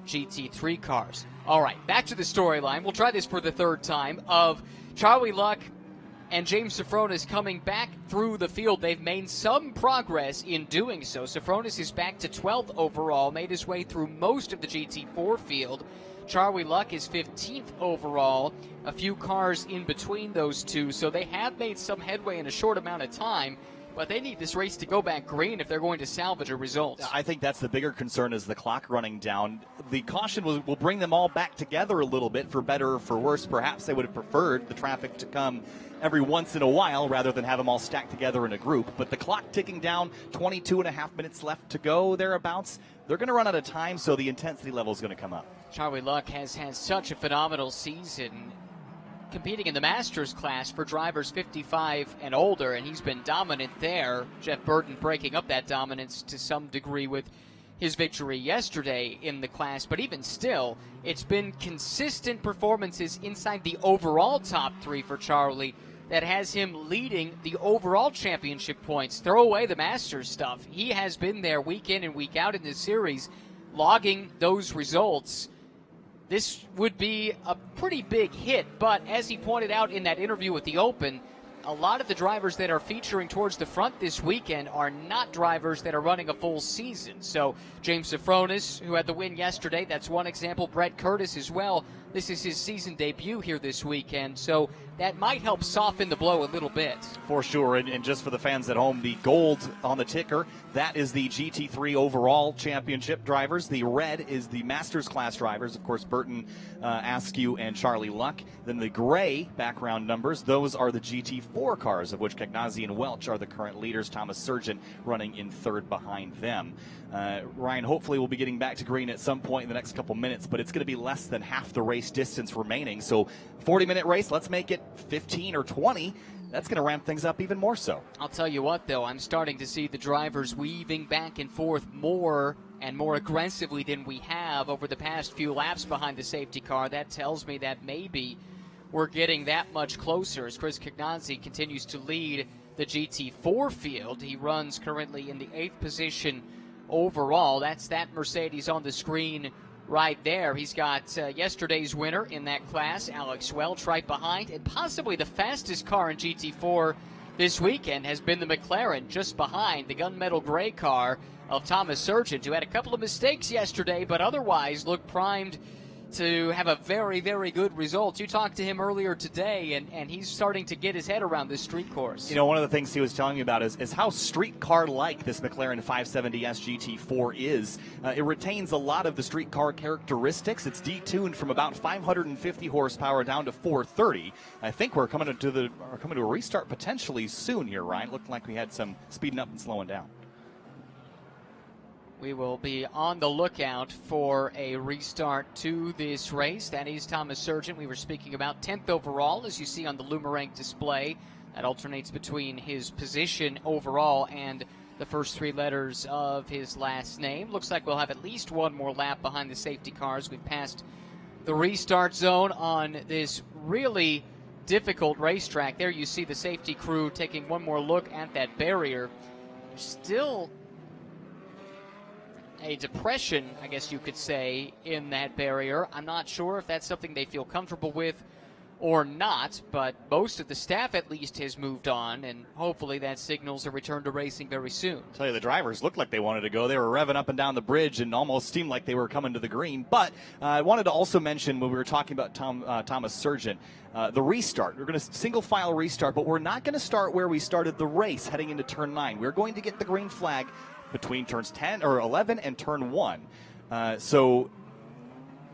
[SPEAKER 1] GT3 cars. All right, back to the storyline. We'll try this for the third time of Charlie Luck and James Sofronis coming back through the field. They've made some progress in doing so. Sofronis is back to 12th overall, made his way through most of the GT4 field. Charlie Luck is 15th overall, a few cars in between those two, so they have made some headway in a short amount of time. But they need this race to go back green if they're going to salvage a result.
[SPEAKER 2] I think that's the bigger concern, is the clock running down. The caution will bring them all back together a little bit, for better or for worse. Perhaps they would have preferred the traffic to come every once in a while rather than have them all stacked together in a group. But the clock ticking down, 22 and a half minutes left to go, thereabouts. They're going to run out of time, so the intensity level is going to come up.
[SPEAKER 1] Charlie Luck has had such a phenomenal season, competing in the Masters class for drivers 55 and older, and he's been dominant there. Jeff Burton breaking up that dominance to some degree with his victory yesterday in the class, but even still, it's been consistent performances inside the overall top three for Charlie that has him leading the overall championship points. Throw away the Masters stuff. He has been there week in and week out in this series, logging those results. This would be a pretty big hit, but as he pointed out in that interview with the Open, a lot of the drivers that are featuring towards the front this weekend are not drivers that are running a full season. So James Sofronis, who had the win yesterday, that's one example. Brett Curtis as well. This is his season debut here this weekend, so that might help soften the blow a little bit.
[SPEAKER 2] For sure, and just for the fans at home, the gold on the ticker, that is the GT3 overall championship drivers. The red is the Masters class drivers, of course, Burton, Askew, and Charlie Luck. Then the gray background numbers, those are the GT4 cars, of which Cagnazzi and Welch are the current leaders. Thomas Surgeon running in third behind them. Ryan, hopefully we'll be getting back to green at some point in the next couple minutes, but it's going to be less than half the race distance remaining. So 40-minute race, let's make it 15 or 20. that's going to ramp things up even more so.
[SPEAKER 1] I'll tell you what, though, I'm starting to see the drivers weaving back and forth more and more aggressively than we have over the past few laps behind the safety car. That tells me that maybe we're getting that much closer as Chris Cagnazzi continues to lead the GT4 field. He runs currently in the 8th position overall. That's that Mercedes on the screen right there. He's got yesterday's winner in that class, Alex Welch, right behind, and possibly the fastest car in GT4 this weekend has been the McLaren, just behind the gunmetal gray car of Thomas Sargent, who had a couple of mistakes yesterday, but otherwise looked primed to have a very, very good result. You talked to him earlier today, and he's starting to get his head around this street course.
[SPEAKER 2] You know, one of the things he was telling me about is how street car-like this McLaren 570S GT4 is. It retains a lot of the street car characteristics. It's detuned from about 550 horsepower down to 430. I think we're coming to a restart potentially soon here, Ryan. It looked like we had some speeding up and slowing down.
[SPEAKER 1] We will be on the lookout for a restart to this race. That is Thomas Sargent. We were speaking about 10th overall, as you see on the Lumarang display. That alternates between his position overall and the first 3 letters of his last name. Looks like we'll have at least one more lap behind the safety cars. We've passed the restart zone on this really difficult racetrack. There you see the safety crew taking one more look at that barrier. Still a depression, I guess you could say, in that barrier. I'm not sure if that's something they feel comfortable with or not, but most of the staff at least has moved on, and hopefully that signals a return to racing very soon.
[SPEAKER 2] I'll tell you, the drivers looked like they wanted to go. They were revving up and down the bridge and almost seemed like they were coming to the green. But I wanted to also mention, when we were talking about Thomas Sargent, the restart. We're going to single file restart, but we're not going to start where we started the race heading into turn 9. We're going to get the green flag between turns 10 or 11 and turn 1. So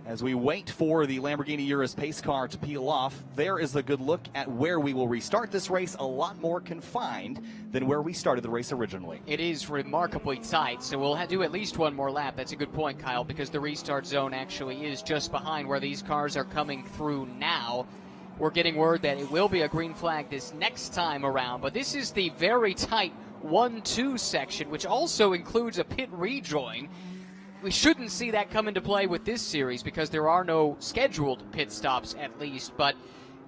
[SPEAKER 2] as we wait for the Lamborghini Urus pace car to peel off, there is a good look at where we will restart this race, a lot more confined than where we started the race originally.
[SPEAKER 1] It is remarkably tight, so we'll do at least one more lap. That's a good point, Kyle, because the restart zone actually is just behind where these cars are coming through now. We're getting word that it will be a green flag this next time around, but this is the very tight 1-2 section, which also includes a pit rejoin. We shouldn't see that come into play with this series because there are no scheduled pit stops, at least, but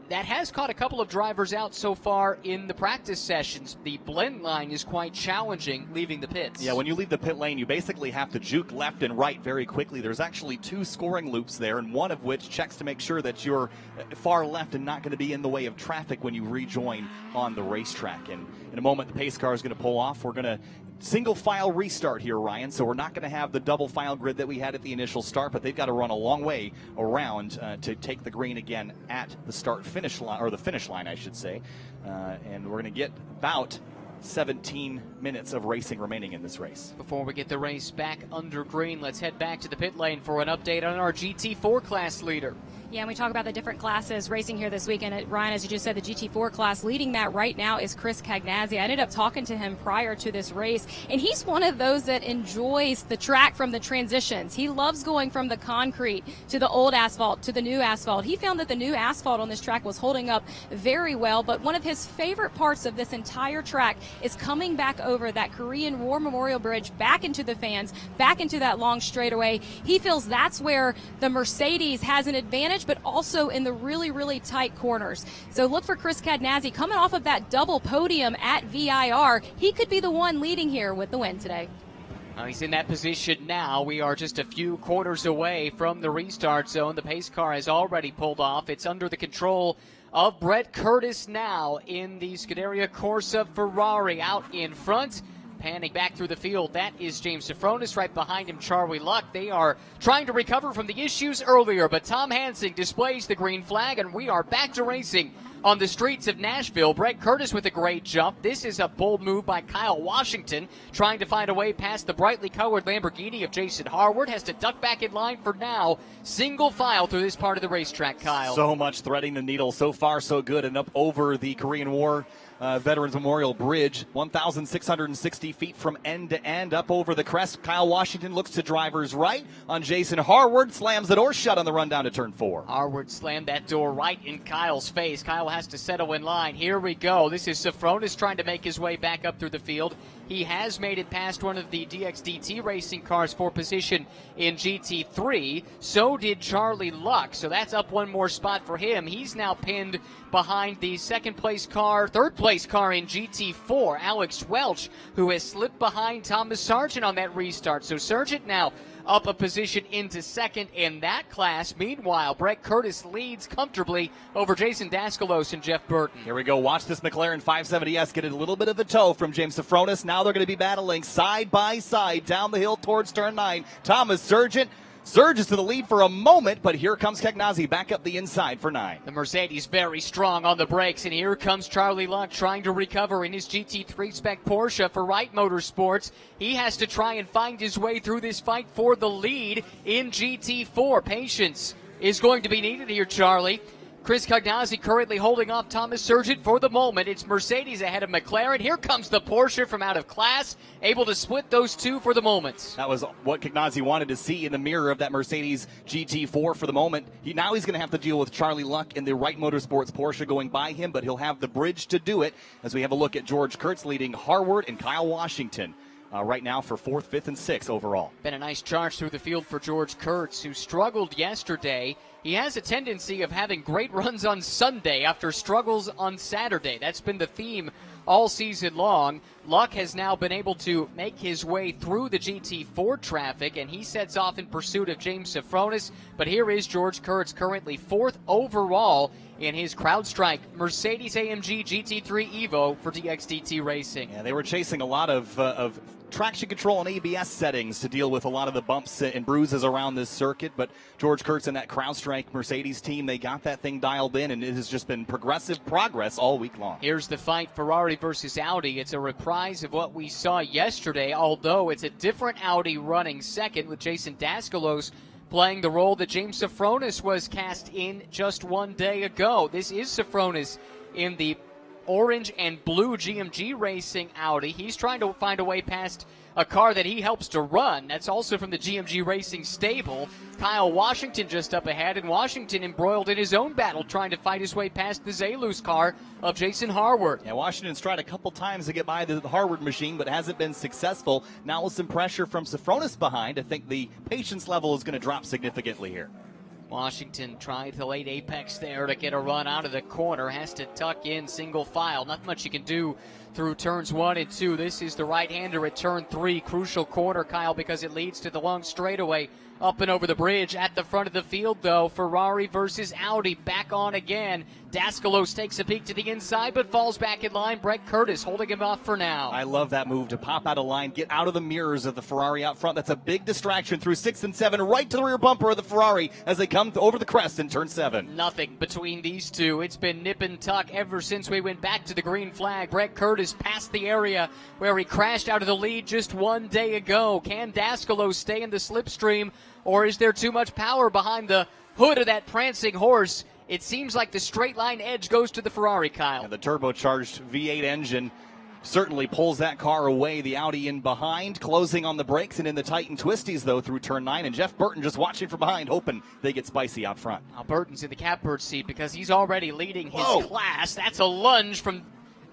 [SPEAKER 1] that has caught a couple of drivers out so far in the practice sessions. The blend line is quite challenging leaving the pits.
[SPEAKER 2] Yeah, when you leave the pit lane, you basically have to juke left and right very quickly. There's actually 2 scoring loops there, and one of which checks to make sure that you're far left and not going to be in the way of traffic when you rejoin on the racetrack. And in a moment, the pace car is going to pull off. We're going to single file restart here, Ryan, so we're not going to have the double file grid that we had at the initial start, but they've got to run a long way around to take the green again at the start-finish line, or the finish line, I should say. And we're going to get about 17 minutes of racing remaining in this race.
[SPEAKER 1] Before we get the race back under green, let's head back to the pit lane for an update on our GT4 class leader.
[SPEAKER 3] Yeah, and we talk about the different classes racing here this weekend. Ryan, as you just said, the GT4 class leading that right now is Chris Cagnazzi. I ended up talking to him prior to this race, and he's one of those that enjoys the track from the transitions. He loves going from the concrete to the old asphalt to the new asphalt. He found that the new asphalt on this track was holding up very well, but one of his favorite parts of this entire track is coming back over that Korean War Memorial Bridge, back into the fans, back into that long straightaway. He feels that's where the Mercedes has an advantage, but also in the really, really tight corners. So look for Chris Cagnazzi coming off of that double podium at VIR. He could be the one leading here with the win today.
[SPEAKER 1] He's in that position now. We are just a few corners away from the restart zone. The pace car has already pulled off. It's under the control of Brett Curtis now in the Scuderia Corsa Ferrari out in front. Panning back through the field, that is James Safronis. Right behind him, Charlie Luck. They are trying to recover from the issues earlier, but Tom Hansing displays the green flag, and we are back to racing on the streets of Nashville. Brett Curtis with a great jump. This is a bold move by Kyle Washington, trying to find a way past the brightly colored Lamborghini of Jason Harward. Has to duck back in line for now. Single file through this part of the racetrack, Kyle.
[SPEAKER 2] So much threading the needle. So far, so good. And up over the Korean War Veterans Memorial Bridge, 1,660 feet from end to end, up over the crest. Kyle Washington looks to driver's right on Jason Harward, slams the door shut on the run down to turn 4.
[SPEAKER 1] Harward slammed that door right in Kyle's face. Kyle has to settle in line. Here we go. This is Safronis trying to make his way back up through the field. He has made it past one of the DXDT racing cars for position in GT3. So did Charlie Luck. So that's up one more spot for him. He's now pinned behind the third place car in GT4, Alex Welch, who has slipped behind Thomas Sargent on that restart. So Sargent now up a position into second in that class. Meanwhile, Brett Curtis leads comfortably over Jason Daskalos and Jeff Burton.
[SPEAKER 2] Here we go. Watch this McLaren 570S get a little bit of a tow from James Safronis. Now they're going to be battling side by side down the hill towards turn 9. Thomas Sargent surges to the lead for a moment, but here comes Kegnazi back up the inside for 9.
[SPEAKER 1] The Mercedes very strong on the brakes, and here comes Charlie Luck trying to recover in his GT3 spec Porsche for Wright Motorsports. He has to try and find his way through this fight for the lead in GT4. Patience is going to be needed here, Charlie. Chris Kegnazi currently holding off Thomas Sargent for the moment. It's Mercedes ahead of McLaren. Here comes the Porsche from out of class, able to split those two for the moment.
[SPEAKER 2] That was what Kegnazi wanted to see in the mirror of that Mercedes GT4 for the moment. Now he's going to have to deal with Charlie Luck in the Wright Motorsports Porsche going by him, but he'll have the bridge to do it as we have a look at George Kurtz leading Harward and Kyle Washington. Right now for 4th, 5th, and 6th overall.
[SPEAKER 1] Been a nice charge through the field for George Kurtz, who struggled yesterday. He has a tendency of having great runs on Sunday after struggles on Saturday. That's been the theme all season long. Luck has now been able to make his way through the GT4 traffic, and he sets off in pursuit of James Safronis. But here is George Kurtz, currently 4th overall in his CrowdStrike Mercedes-AMG GT3 Evo for DXDT Racing.
[SPEAKER 2] Yeah, they were chasing a lot of traction control and ABS settings to deal with a lot of the bumps and bruises around this circuit, but George Kurtz and that CrowdStrike Mercedes team, they got that thing dialed in, and it has just been progressive progress all week long.
[SPEAKER 1] Here's the fight, Ferrari versus Audi. It's a reprise of what we saw yesterday, although it's a different Audi running second with Jason Daskalos playing the role that James Safronis was cast in just one day ago. This is Safronis in the orange and blue GMG Racing Audi. He's trying to find a way past a car that he helps to run. That's also from the GMG Racing stable. Kyle Washington just up ahead, and Washington embroiled in his own battle trying to fight his way past the Zalus car of Jason Harward.
[SPEAKER 2] Yeah, Washington's tried a couple times to get by the Harward machine, but hasn't been successful. Now with some pressure from Safronis behind, I think the patience level is going to drop significantly here.
[SPEAKER 1] Washington tried the late apex there to get a run out of the corner. Has to tuck in single file. Not much you can do through turns 1 and 2. This is the right-hander at turn 3. Crucial corner, Kyle, because it leads to the long straightaway up and over the bridge. At the front of the field, though, Ferrari versus Audi back on again. Daskalos takes a peek to the inside, but falls back in line. Brett Curtis holding him off for now.
[SPEAKER 2] I love that move to pop out of line, get out of the mirrors of the Ferrari out front. That's a big distraction through 6 and 7, right to the rear bumper of the Ferrari as they come over the crest in turn 7.
[SPEAKER 1] Nothing between these two. It's been nip and tuck ever since we went back to the green flag. Brett Curtis passed the area where he crashed out of the lead just one day ago. Can Daskalos stay in the slipstream, or is there too much power behind the hood of that prancing horse? It seems like the straight line edge goes to the Ferrari, Kyle.
[SPEAKER 2] And the turbocharged V8 engine certainly pulls that car away. The Audi in behind, closing on the brakes and in the tight and twisties, though, through turn 9. And Jeff Burton just watching from behind, hoping they get spicy out front.
[SPEAKER 1] Now Burton's in the catbird seat because he's already leading his class. That's a lunge from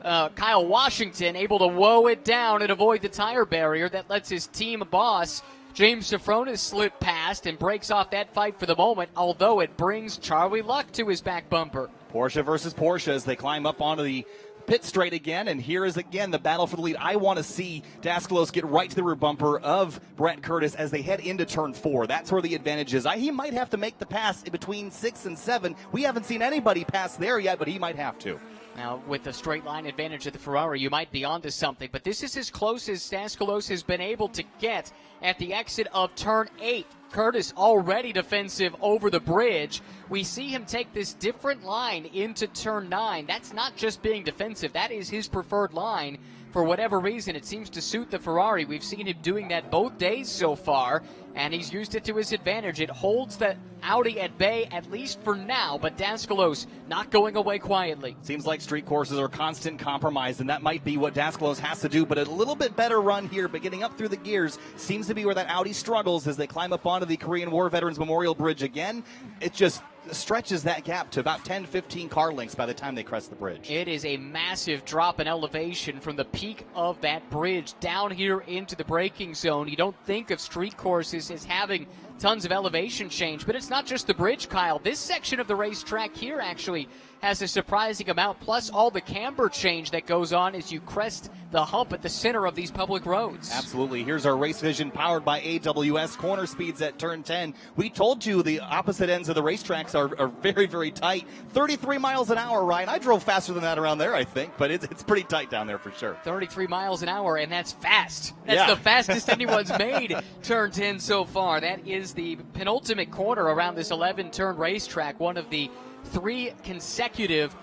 [SPEAKER 1] Kyle Washington, able to woe it down and avoid the tire barrier. That lets his team boss James Safronis slip past and breaks off that fight for the moment, although it brings Charlie Luck to his back bumper.
[SPEAKER 2] Porsche versus Porsche as they climb up onto the pit straight again, and here is again the battle for the lead. I want to see Daskalos get right to the rear bumper of Brett Curtis as they head into turn 4. That's where the advantage is. He might have to make the pass in between 6 and 7. We haven't seen anybody pass there yet, but he might have to.
[SPEAKER 1] Now, with the straight line advantage of the Ferrari, you might be onto something, but this is as close as Daskalos has been able to get at the exit of turn 8. Curtis already defensive over the bridge. We see him take this different line into turn 9. That's not just being defensive. That is his preferred line. For whatever reason, it seems to suit the Ferrari. We've seen him doing that both days so far, and he's used it to his advantage. It holds the Audi at bay, at least for now, but Daskalos not going away quietly.
[SPEAKER 2] Seems like street courses are constant compromise, and that might be what Daskalos has to do, but a little bit better run here, but getting up through the gears seems to be where that Audi struggles as they climb up onto the Korean War Veterans Memorial Bridge again. It just stretches that gap to about 10-15 car lengths by the time they crest the bridge.
[SPEAKER 1] It is a massive drop in elevation from the peak of that bridge down here into the braking zone. You don't think of street courses as having tons of elevation change, but it's not just the bridge, Kyle. This section of the racetrack here actually has a surprising amount, plus all the camber change that goes on as you crest the hump at the center of these public roads.
[SPEAKER 2] Absolutely. Here's our race vision powered by AWS. Corner speeds at turn 10. We told you the opposite ends of the racetracks are very, very tight. 33 miles an hour, Ryan. I drove faster than that around there, I think, but it's pretty tight down there for sure.
[SPEAKER 1] 33 miles an hour, and that's fast. That's the fastest anyone's made turn 10 so far. That is the penultimate corner around this 11-turn racetrack, one of the 3 consecutive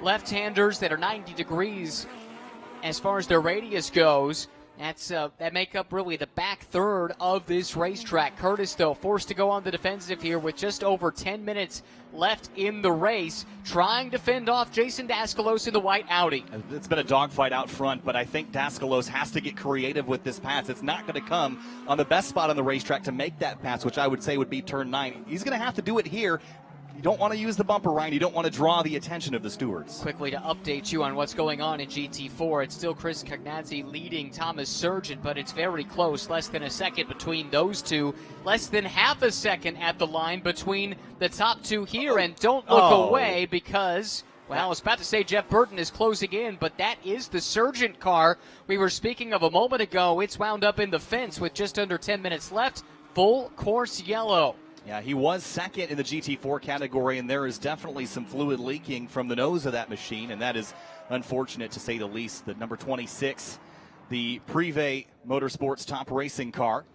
[SPEAKER 1] left-handers that are 90 degrees as far as their radius goes. That make up really the back third of this racetrack. Curtis, though, forced to go on the defensive here with just over 10 minutes left in the race, trying to fend off Jason Daskalos in the white Audi.
[SPEAKER 2] It's been a dogfight out front, but I think Daskalos has to get creative with this pass. It's not going to come on the best spot on the racetrack to make that pass, which I would say would be turn 9. He's going to have to do it here. You don't want to use the bumper, Ryan. You don't want to draw the attention of the stewards.
[SPEAKER 1] Quickly to update you on what's going on in GT4, it's still Chris Cagnazzi leading Thomas Surgeon, but it's very close. Less than a second between those two. Less than half a second at the line between the top two here. And don't look away because, well, I was about to say Jeff Burton is closing in, but that is the Surgeon car we were speaking of a moment ago. It's wound up in the fence with just under 10 minutes left. Full course yellow.
[SPEAKER 2] Yeah, he was second in the GT4 category, and there is definitely some fluid leaking from the nose of that machine, and that is unfortunate to say the least. The number 26, the Privé Motorsports top racing car,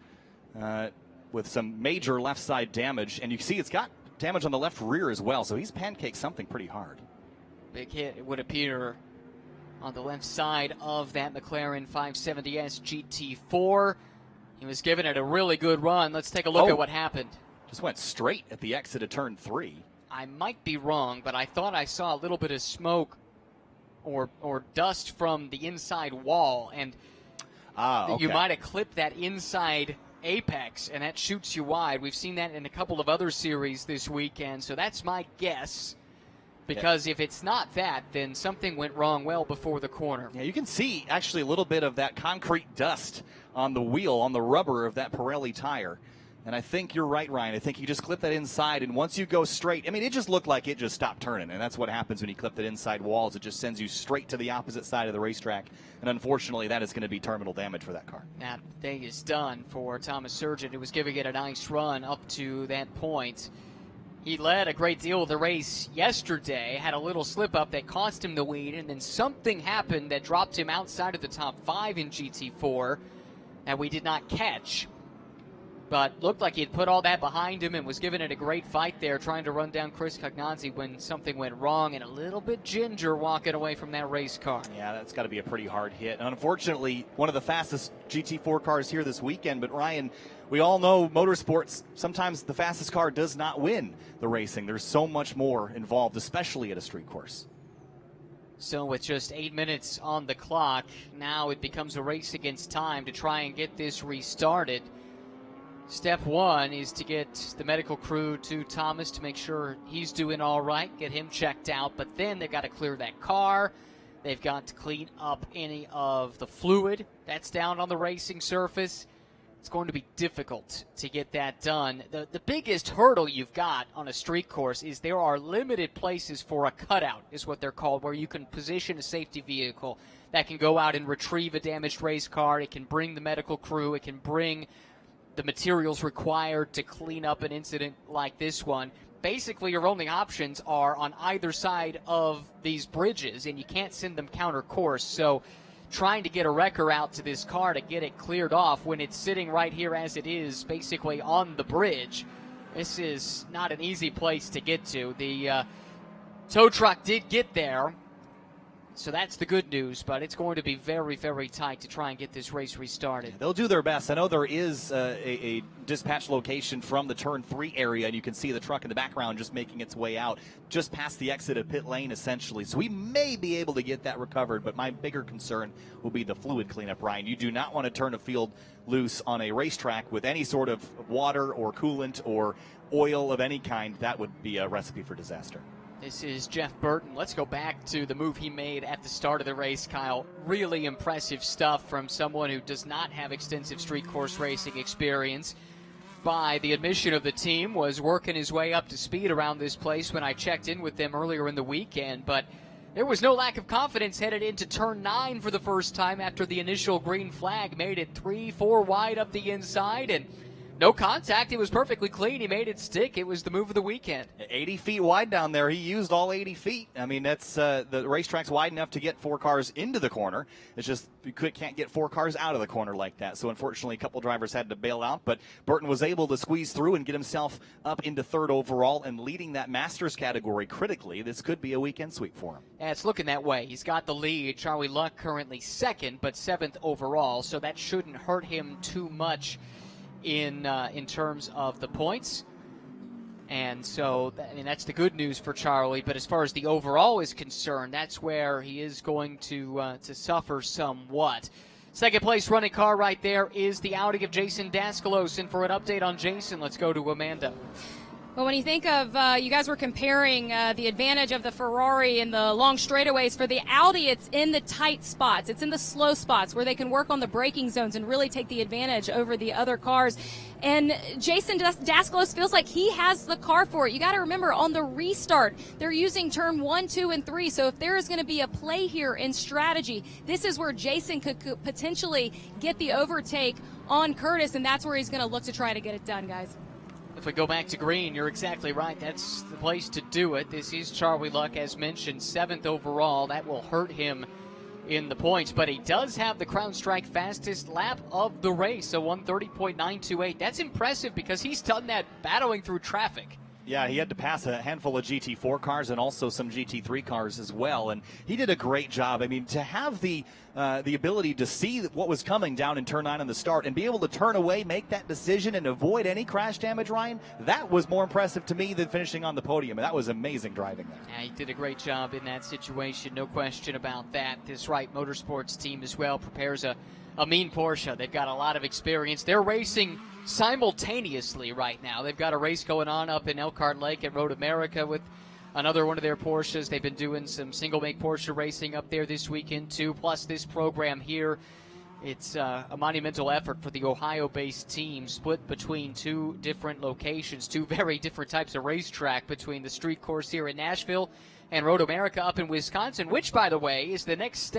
[SPEAKER 2] with some major left side damage, and you see it's got damage on the left rear as well, so he's pancaked something pretty hard.
[SPEAKER 1] Big hit, it would appear, on the left side of that McLaren 570S GT4. He was giving it a really good run. Let's take a look at what happened.
[SPEAKER 2] Just went straight at the exit of turn 3.
[SPEAKER 1] I might be wrong, but I thought I saw a little bit of smoke or dust from the inside wall, and you might have clipped that inside apex, and that shoots you wide. We've seen that in a couple of other series this weekend, so that's my guess. Because if it's not that, then something went wrong well before the corner.
[SPEAKER 2] Yeah, you can see actually a little bit of that concrete dust on the wheel, on the rubber of that Pirelli tire. And I think you're right, Ryan. I think you just clip that inside, and once you go straight, I mean, it just looked like it just stopped turning, and that's what happens when you clip that inside walls. It just sends you straight to the opposite side of the racetrack, and unfortunately, that is going to be terminal damage for that car.
[SPEAKER 1] That day is done for Thomas Surgeon, who was giving it a nice run up to that point. He led a great deal of the race yesterday, had a little slip-up that cost him the lead, and then something happened that dropped him outside of the top 5 in GT4 that we did not catch. But looked like he had put all that behind him and was giving it a great fight there, trying to run down Chris Cagnazzi when something went wrong, and a little bit ginger walking away from that race car.
[SPEAKER 2] Yeah, that's got to be a pretty hard hit. And unfortunately, one of the fastest GT4 cars here this weekend. But Ryan, we all know motorsports, sometimes the fastest car does not win the racing. There's so much more involved, especially at a street course.
[SPEAKER 1] So with just 8 minutes on the clock, now it becomes a race against time to try and get this restarted. Step 1 is to get the medical crew to Thomas to make sure he's doing all right, get him checked out, but then they've got to clear that car. They've got to clean up any of the fluid that's down on the racing surface. It's going to be difficult to get that done. The biggest hurdle you've got on a street course is there are limited places for a cutout, is what they're called, where you can position a safety vehicle that can go out and retrieve a damaged race car. It can bring the medical crew. It can bring the materials required to clean up an incident like this one. Basically, your only options are on either side of these bridges, and you can't send them counter course. So trying to get a wrecker out to this car to get it cleared off when it's sitting right here as it is, basically on the bridge, this is not an easy place to get to. The tow truck did get there, So that's the good news, but it's going to be very, very tight to try and get this race restarted.
[SPEAKER 2] They'll do their best. I know there is a dispatch location from the turn 3 area, and you can see the truck in the background just making its way out, just past the exit of pit lane, essentially. So we may be able to get that recovered, but my bigger concern will be the fluid cleanup, Ryan. You do not want to turn a field loose on a racetrack with any sort of water or coolant or oil of any kind. That would be a recipe for disaster.
[SPEAKER 1] This is Jeff Burton. Let's go back to the move he made at the start of the race, Kyle. Really impressive stuff from someone who does not have extensive street course racing experience. By the admission of the team, was working his way up to speed around this place when I checked in with them earlier in the weekend, but there was no lack of confidence headed into turn 9 for the first time after the initial green flag made it 3-4 wide up the inside, and no contact. It was perfectly clean. He made it stick. It was the move of the weekend.
[SPEAKER 2] 80 feet wide down there. He used all 80 feet. I mean, that's the racetrack's wide enough to get 4 cars into the corner. It's just you can't get 4 cars out of the corner like that. So unfortunately, a couple drivers had to bail out. But Burton was able to squeeze through and get himself up into 3rd overall and leading that Masters category critically. This could be a weekend sweep for him.
[SPEAKER 1] Yeah, it's looking that way. He's got the lead. Charlie Luck currently 2nd, but 7th overall. So that shouldn't hurt him too much in terms of the points. And so, that's the good news for Charlie. But as far as the overall is concerned, that's where he is going to suffer somewhat. Second place running car right there is the Audi of Jason Daskalos. And for an update on Jason, let's go to Amanda.
[SPEAKER 3] Well, when you think of, you guys were comparing the advantage of the Ferrari in the long straightaways. For the Audi, it's in the tight spots. It's in the slow spots where they can work on the braking zones and really take the advantage over the other cars. And Jason Daskalos feels like he has the car for it. You got to remember, on the restart, they're using turn 1, 2, and 3. So if there is going to be a play here in strategy, this is where Jason could potentially get the overtake on Curtis, and that's where he's going to look to try to get it done, guys.
[SPEAKER 1] If we go back to green, you're exactly right. That's the place to do it. This is Charlie Luck, as mentioned, 7th overall. That will hurt him in the points, but he does have the Crown Strike fastest lap of the race, a 1:30.928. That's impressive because he's done that battling through traffic.
[SPEAKER 2] Yeah, he had to pass a handful of GT4 cars and also some GT3 cars as well, and he did a great job. I mean, to have the ability to see what was coming down in turn 9 on the start and be able to turn away, make that decision, and avoid any crash damage, Ryan, that was more impressive to me than finishing on the podium. And that was amazing driving there.
[SPEAKER 1] Yeah, he did a great job in that situation, no question about that. This Wright Motorsports team as well prepares a mean Porsche. They've got a lot of experience. They're racing simultaneously right now. They've got a race going on up in Elkhart Lake at Road America with another one of their Porsches. They've been doing some single-make Porsche racing up there this weekend, too, plus this program here. It's a monumental effort for the Ohio-based team, split between 2 different locations, 2 very different types of racetrack between the street course here in Nashville and Road America up in Wisconsin, which, by the way, is the next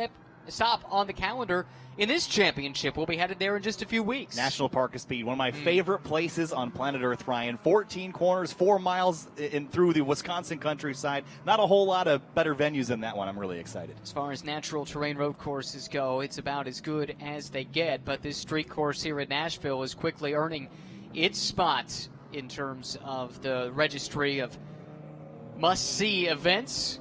[SPEAKER 1] stop on the calendar in this championship. We'll be headed there in just a few weeks.
[SPEAKER 2] National Park of Speed, one of my favorite places on planet Earth, Ryan. 14 corners, 4 miles in through the Wisconsin countryside. Not a whole lot of better venues than that one. I'm really excited.
[SPEAKER 1] As far as natural terrain road courses go, it's about as good as they get, but this street course here in Nashville is quickly earning its spot in terms of the registry of must-see events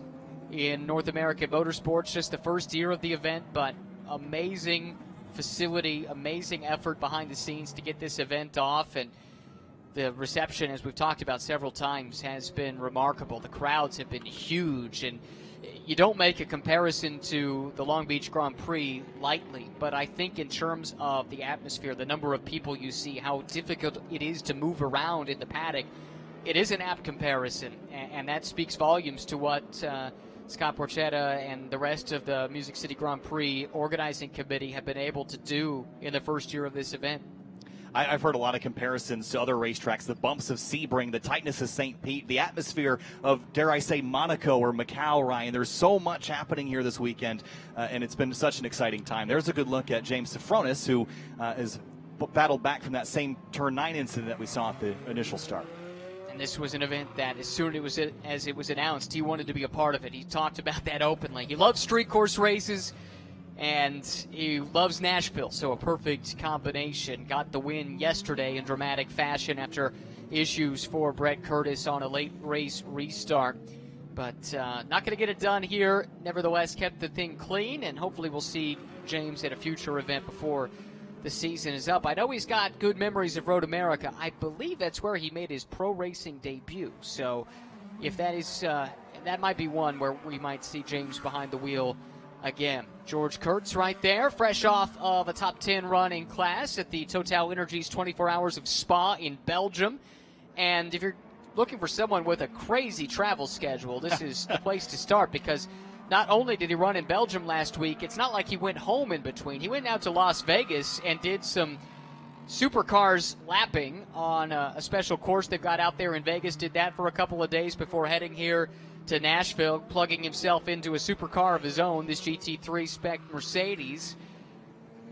[SPEAKER 1] in North American motorsports. Just the first year of the event, but amazing facility, amazing effort behind the scenes to get this event off, and the reception, as we've talked about several times, has been remarkable. The crowds have been huge, and you don't make a comparison to the Long Beach Grand Prix lightly, but I think in terms of the atmosphere, the number of people you see, how difficult it is to move around in the paddock, it is an apt comparison, and that speaks volumes to what Scott Porchetta and the rest of the Music City Grand Prix organizing committee have been able to do in the first year of this event.
[SPEAKER 2] I've heard a lot of comparisons to other racetracks, the bumps of Sebring, the tightness of St. Pete, the atmosphere of, dare I say, Monaco or Macau, Ryan. There's so much happening here this weekend, and it's been such an exciting time. There's a good look at James Safronis, who is battled back from that same turn 9 incident that we saw at the initial start.
[SPEAKER 1] And this was an event that as soon as it was announced, he wanted to be a part of it. He talked about that openly. He loves street course races, and he loves Nashville, so a perfect combination. Got the win yesterday in dramatic fashion after issues for Brett Curtis on a late race restart. But not going to get it done here. Nevertheless, kept the thing clean, and hopefully we'll see James at a future event before the season is up. I know he's got good memories of Road America. I believe that's where he made his pro racing debut. So if that is, that might be one where we might see James behind the wheel again. George Kurtz right there, fresh off of a top 10 run in class at the Total Energies 24 Hours of Spa in Belgium. And if you're looking for someone with a crazy travel schedule, this is the place to start, because not only did he run in Belgium last week, it's not like he went home in between. He went out to Las Vegas and did some supercars lapping on a special course they've got out there in Vegas. Did that for a couple of days before heading here to Nashville, plugging himself into a supercar of his own, this GT3 Spec Mercedes.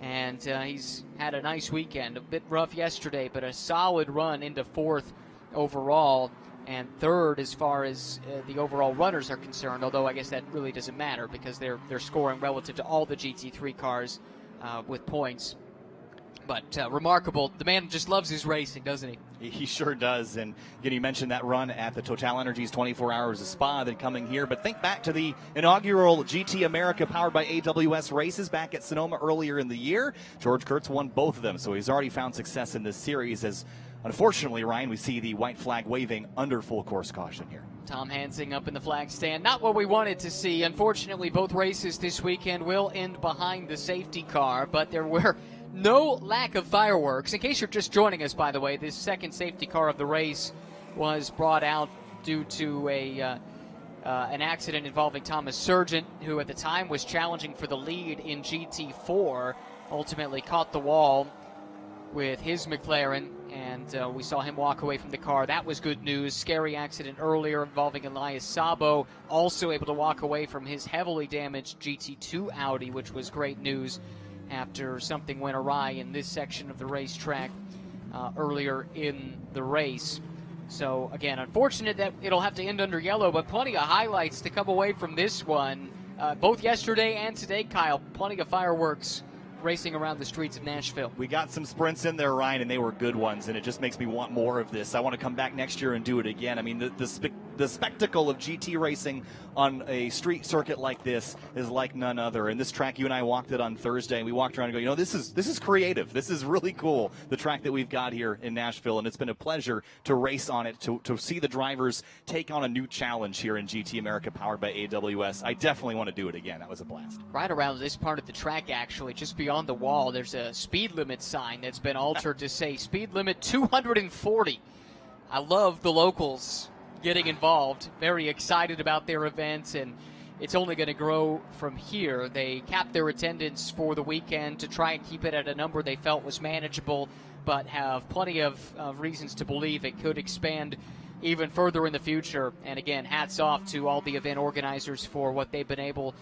[SPEAKER 1] And he's had a nice weekend. A bit rough yesterday, but a solid run into fourth overall, and third as far as the overall runners are concerned, although I guess that really doesn't matter because they're scoring relative to all the GT3 cars with points. But remarkable. The man just loves his racing, doesn't he?
[SPEAKER 2] He sure does. And again, you mentioned that run at the Total Energies 24 Hours of Spa, then coming here. But think back to the inaugural GT America powered by AWS races back at Sonoma earlier in the year. George Kurtz won both of them, so he's already found success in this series. As unfortunately, Ryan, we see the white flag waving under full course caution here.
[SPEAKER 1] Tom Hansing up in the flag stand. Not what we wanted to see. Unfortunately, both races this weekend will end behind the safety car, but there were no lack of fireworks. In case you're just joining us, by the way, this second safety car of the race was brought out due to an accident involving Thomas Sargent, who at the time was challenging for the lead in GT4, ultimately caught the wall with his McLaren, and we saw him walk away from the car. That was good news. Scary accident earlier involving Elias Sabo, also able to walk away from his heavily damaged GT2 Audi, which was great news after something went awry in this section of the racetrack earlier in the race. So, again, unfortunate that it'll have to end under yellow, but plenty of highlights to come away from this one. Both yesterday and today, Kyle, plenty of fireworks racing around the streets of Nashville.
[SPEAKER 2] We got some sprints in there, Ryan, and they were good ones, and it just makes me want more of this. I want to come back next year and do it again. I mean, the spectacle of GT racing on a street circuit like this is like none other. And this track, you and I walked it on Thursday, and we walked around and go, you know, this is creative. This is really cool, the track that we've got here in Nashville, and it's been a pleasure to race on it, to see the drivers take on a new challenge here in GT America powered by AWS. I definitely want to do it again. That was a blast.
[SPEAKER 1] Right around this part of the track, actually, just beyond the wall, there's a speed limit sign that's been altered to say speed limit 240. I love the locals getting involved, very excited about their events, and it's only going to grow from here. They capped their attendance for the weekend to try and keep it at a number they felt was manageable, but have plenty of reasons to believe it could expand even further in the future. And again, hats off to all the event organizers for what they've been able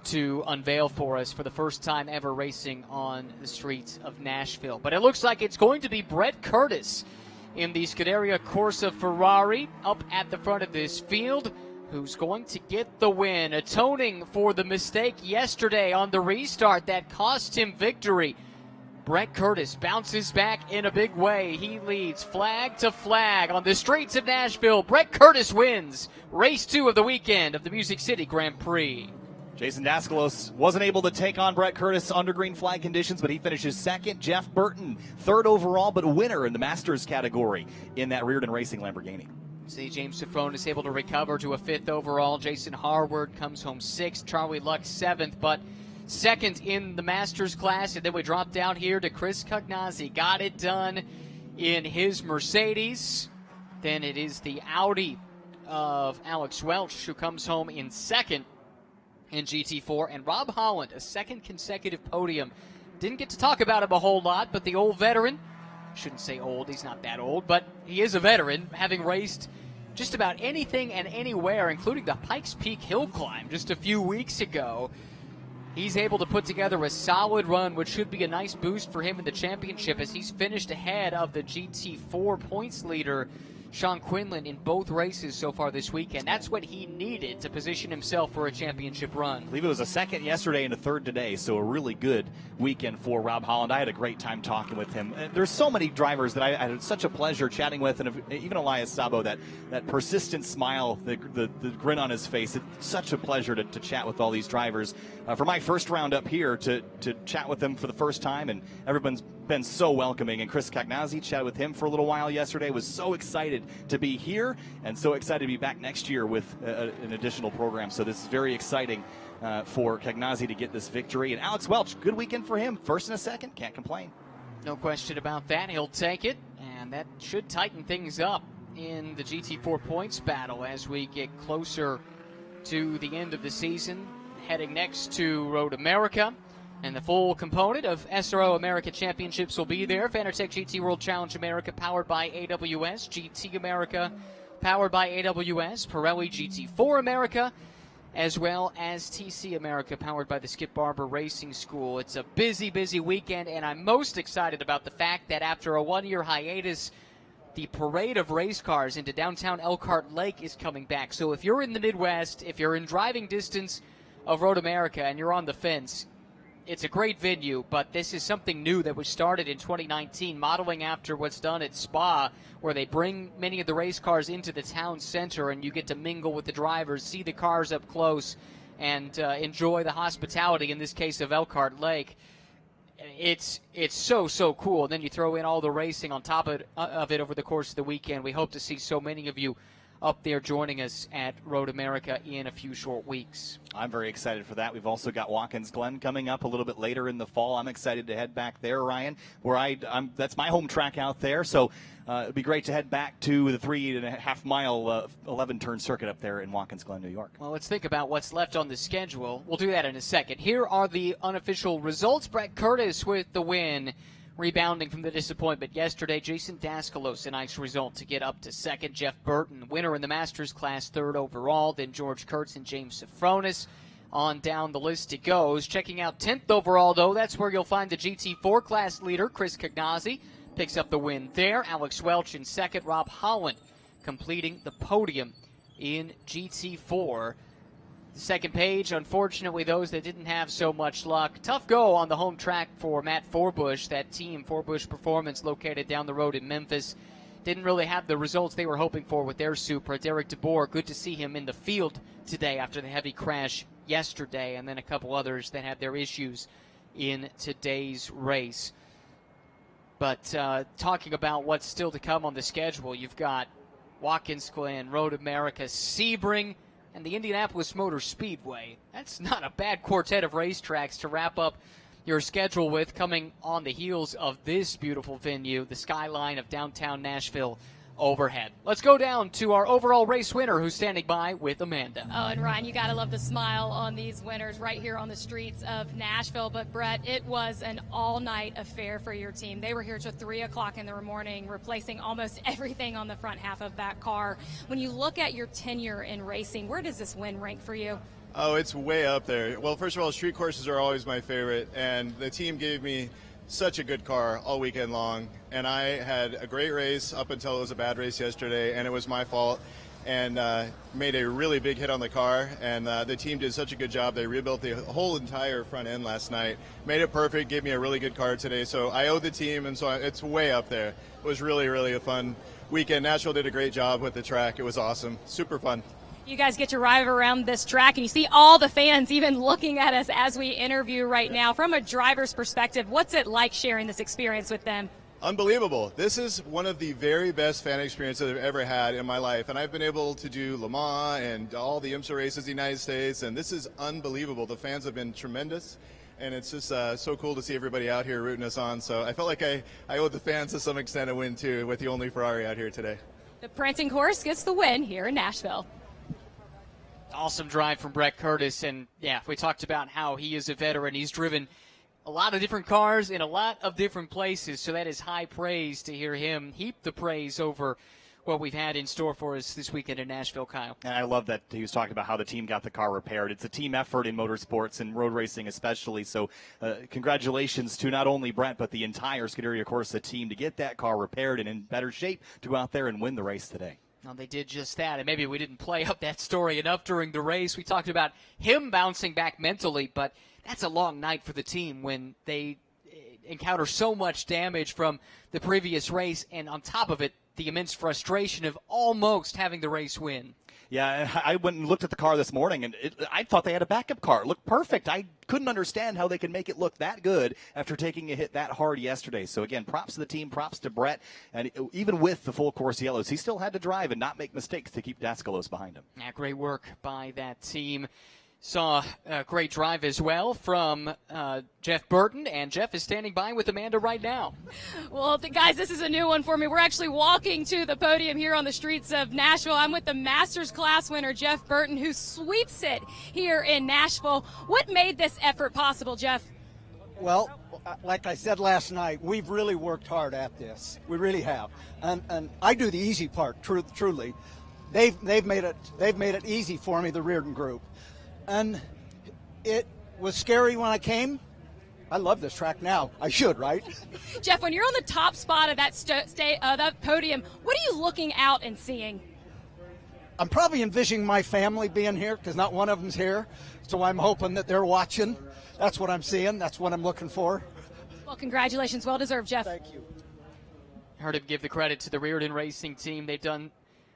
[SPEAKER 1] to unveil for us for the first time ever racing on the streets of Nashville. But it looks like it's going to be Brett Curtis in the Scuderia Corsa Ferrari up at the front of this field, who's going to get the win, atoning for the mistake yesterday on the restart that cost him victory. Brett Curtis bounces back in a big way. He leads flag to flag on the streets of Nashville. Brett Curtis wins race 2 of the weekend of the Music City Grand Prix.
[SPEAKER 2] Jason Daskalos wasn't able to take on Brett Curtis under green flag conditions, but he finishes second. Jeff Burton, third overall, but winner in the Masters category in that Reardon Racing Lamborghini.
[SPEAKER 1] See, James Safrone is able to recover to a 5th overall. Jason Harward comes home 6th. Charlie Luck 7th, but second in the Masters class. And then we drop down here to Chris Cognazi. Got it done in his Mercedes. Then it is the Audi of Alex Welch, who comes home in 2nd. In GT4, and Rob Holland, a 2nd consecutive podium. Didn't get to talk about him a whole lot, but the old veteran, shouldn't say old, he's not that old, but he is a veteran, having raced just about anything and anywhere, including the Pikes Peak hill climb just a few weeks ago. He's able to put together a solid run, which should be a nice boost for him in the championship, as he's finished ahead of the GT4 points leader, Sean Quinlan in both races so far this weekend. That's what he needed to position himself for a championship run.
[SPEAKER 2] I believe it was a second yesterday and a third today, so a really good weekend for Rob Holland. I had a great time talking with him. There's so many drivers that I had such a pleasure chatting with, and even Elias Sabo, that persistent smile, the grin on his face. It's such a pleasure to chat with all these drivers. For my first round up here, to chat with them for the first time, and everyone's been so welcoming. And Chris Cagnazzi, chatted with him for a little while yesterday, was so excited to be here and so excited to be back next year with an additional program. So this is very exciting for Cagnazzi to get this victory. And Alex Welch, good weekend for him. First and a second, can't complain.
[SPEAKER 1] No question about that. He'll take it, and that should tighten things up in the GT4 points battle as we get closer to the end of the season, heading next to Road America. And the full component of SRO America Championships will be there. Fanatec GT World Challenge America, powered by AWS. GT America, powered by AWS. Pirelli GT4 America, as well as TC America, powered by the Skip Barber Racing School. It's a busy, busy weekend, and I'm most excited about the fact that after a one-year hiatus, the parade of race cars into downtown Elkhart Lake is coming back. So if you're in the Midwest, if you're in driving distance of Road America and you're on the fence, it's a great venue, but this is something new that was started in 2019, modeling after what's done at Spa, where they bring many of the race cars into the town center and you get to mingle with the drivers, see the cars up close, and enjoy the hospitality, in this case of Elkhart Lake. It's so cool. And then you throw in all the racing on top of it over the course of the weekend. We hope to see so many of you up there joining us at Road America in a few short weeks.
[SPEAKER 2] I'm very excited for that. We've also got Watkins Glen coming up a little bit later in the fall. I'm excited to head back there, Ryan, where that's my home track out there. So it'd be great to head back to the 3.5 mile 11-turn circuit up there in Watkins Glen, New York.
[SPEAKER 1] Well, let's think about what's left on the schedule. We'll do that in a second. Here are the unofficial results. Brett Curtis with the win, rebounding from the disappointment yesterday. Jason Daskalos, a nice result to get up to second. Jeff Burton, winner in the Masters class, third overall. Then George Kurtz and James Safronis. On down the list it goes. Checking out 10th overall, though, that's where you'll find the GT4 class leader, Chris Cagnazzi, picks up the win there. Alex Welch in second. Rob Holland completing the podium in GT4. The second page, unfortunately, those that didn't have so much luck. Tough go on the home track for Matt Forbush, that team, Forbush Performance, located down the road in Memphis. Didn't really have the results they were hoping for with their Supra. Derek DeBoer, good to see him in the field today after the heavy crash yesterday, and then a couple others that had their issues in today's race. But talking about what's still to come on the schedule, you've got Watkins Glen, Road America, Sebring, and the Indianapolis Motor Speedway. That's not a bad quartet of racetracks to wrap up your schedule with, coming on the heels of this beautiful venue, the skyline of downtown Nashville overhead. Let's go down to our overall race winner, who's standing by with Amanda.
[SPEAKER 3] Oh, and Ryan, you got to love the smile on these winners right here on the streets of Nashville. But, Brett, it was an all-night affair for your team. They were here till 3 o'clock in the morning, replacing almost everything on the front half of that car. When you look at your tenure in racing, where does this win rank for you?
[SPEAKER 6] Oh, it's way up there. Well, first of all, street courses are always my favorite, and the team gave me such a good car all weekend long, and I had a great race up until it was a bad race yesterday, and it was my fault, and made a really big hit on the car, and the team did such a good job. They rebuilt the whole entire front end last night, made it perfect, gave me a really good car today, so I owe the team, and so it's way up there. It was really, really a fun weekend. Nashville did a great job with the track. It was awesome. Super fun.
[SPEAKER 3] You guys get to ride around this track, and you see all the fans even looking at us as we interview right now. From a driver's perspective, what's it like sharing this experience with them?
[SPEAKER 6] Unbelievable. This is one of the very best fan experiences I've ever had in my life, and I've been able to do Le Mans and all the IMSA races in the United States, and this is unbelievable. The fans have been tremendous, and it's just so cool to see everybody out here rooting us on. So I felt like I owed the fans to some extent a win, too, with the only Ferrari out here today.
[SPEAKER 3] The Prancing Horse gets the win here in Nashville.
[SPEAKER 1] Awesome drive from Brett Curtis, and yeah, we talked about how he is a veteran. He's driven a lot of different cars in a lot of different places, so that is high praise to hear him heap the praise over what we've had in store for us this weekend in Nashville, Kyle.
[SPEAKER 2] And I love that he was talking about how the team got the car repaired. It's a team effort in motorsports and road racing especially. So congratulations to not only Brent, but the entire Scuderia Corsa team to get that car repaired and in better shape to go out there and win the race today.
[SPEAKER 1] Well, they did just that, and maybe we didn't play up that story enough during the race. We talked about him bouncing back mentally, but that's a long night for the team when they encounter so much damage from the previous race, and on top of it, the immense frustration of almost having the race win.
[SPEAKER 2] Yeah, I went and looked at the car this morning, and I thought they had a backup car. It looked perfect. I couldn't understand how they could make it look that good after taking a hit that hard yesterday. So, again, props to the team, props to Brett. And even with the full course yellows, he still had to drive and not make mistakes to keep Daskalos behind him.
[SPEAKER 1] Yeah, great work by that team. Saw a great drive as well from Jeff Burton, and Jeff is standing by with Amanda right now.
[SPEAKER 3] Well, guys, this is a new one for me. We're actually walking to the podium here on the streets of Nashville. I'm with the Masters class winner, Jeff Burton, who sweeps it here in Nashville. What made this effort possible, Jeff?
[SPEAKER 7] Well, like I said last night, we've really worked hard at this. We really have. And I do the easy part, truly. They've made it easy for me, the Reardon group. And it was scary when I came. I love this track now. I should, right?
[SPEAKER 3] Jeff, when you're on the top spot of that podium, what are you looking out and seeing?
[SPEAKER 7] I'm probably envisioning my family being here because not one of them's here. So I'm hoping that they're watching. That's what I'm seeing. That's what I'm looking for.
[SPEAKER 3] Well, congratulations. Well deserved, Jeff.
[SPEAKER 7] Thank you.
[SPEAKER 1] Heard him give the credit to the Reardon Racing team. They've done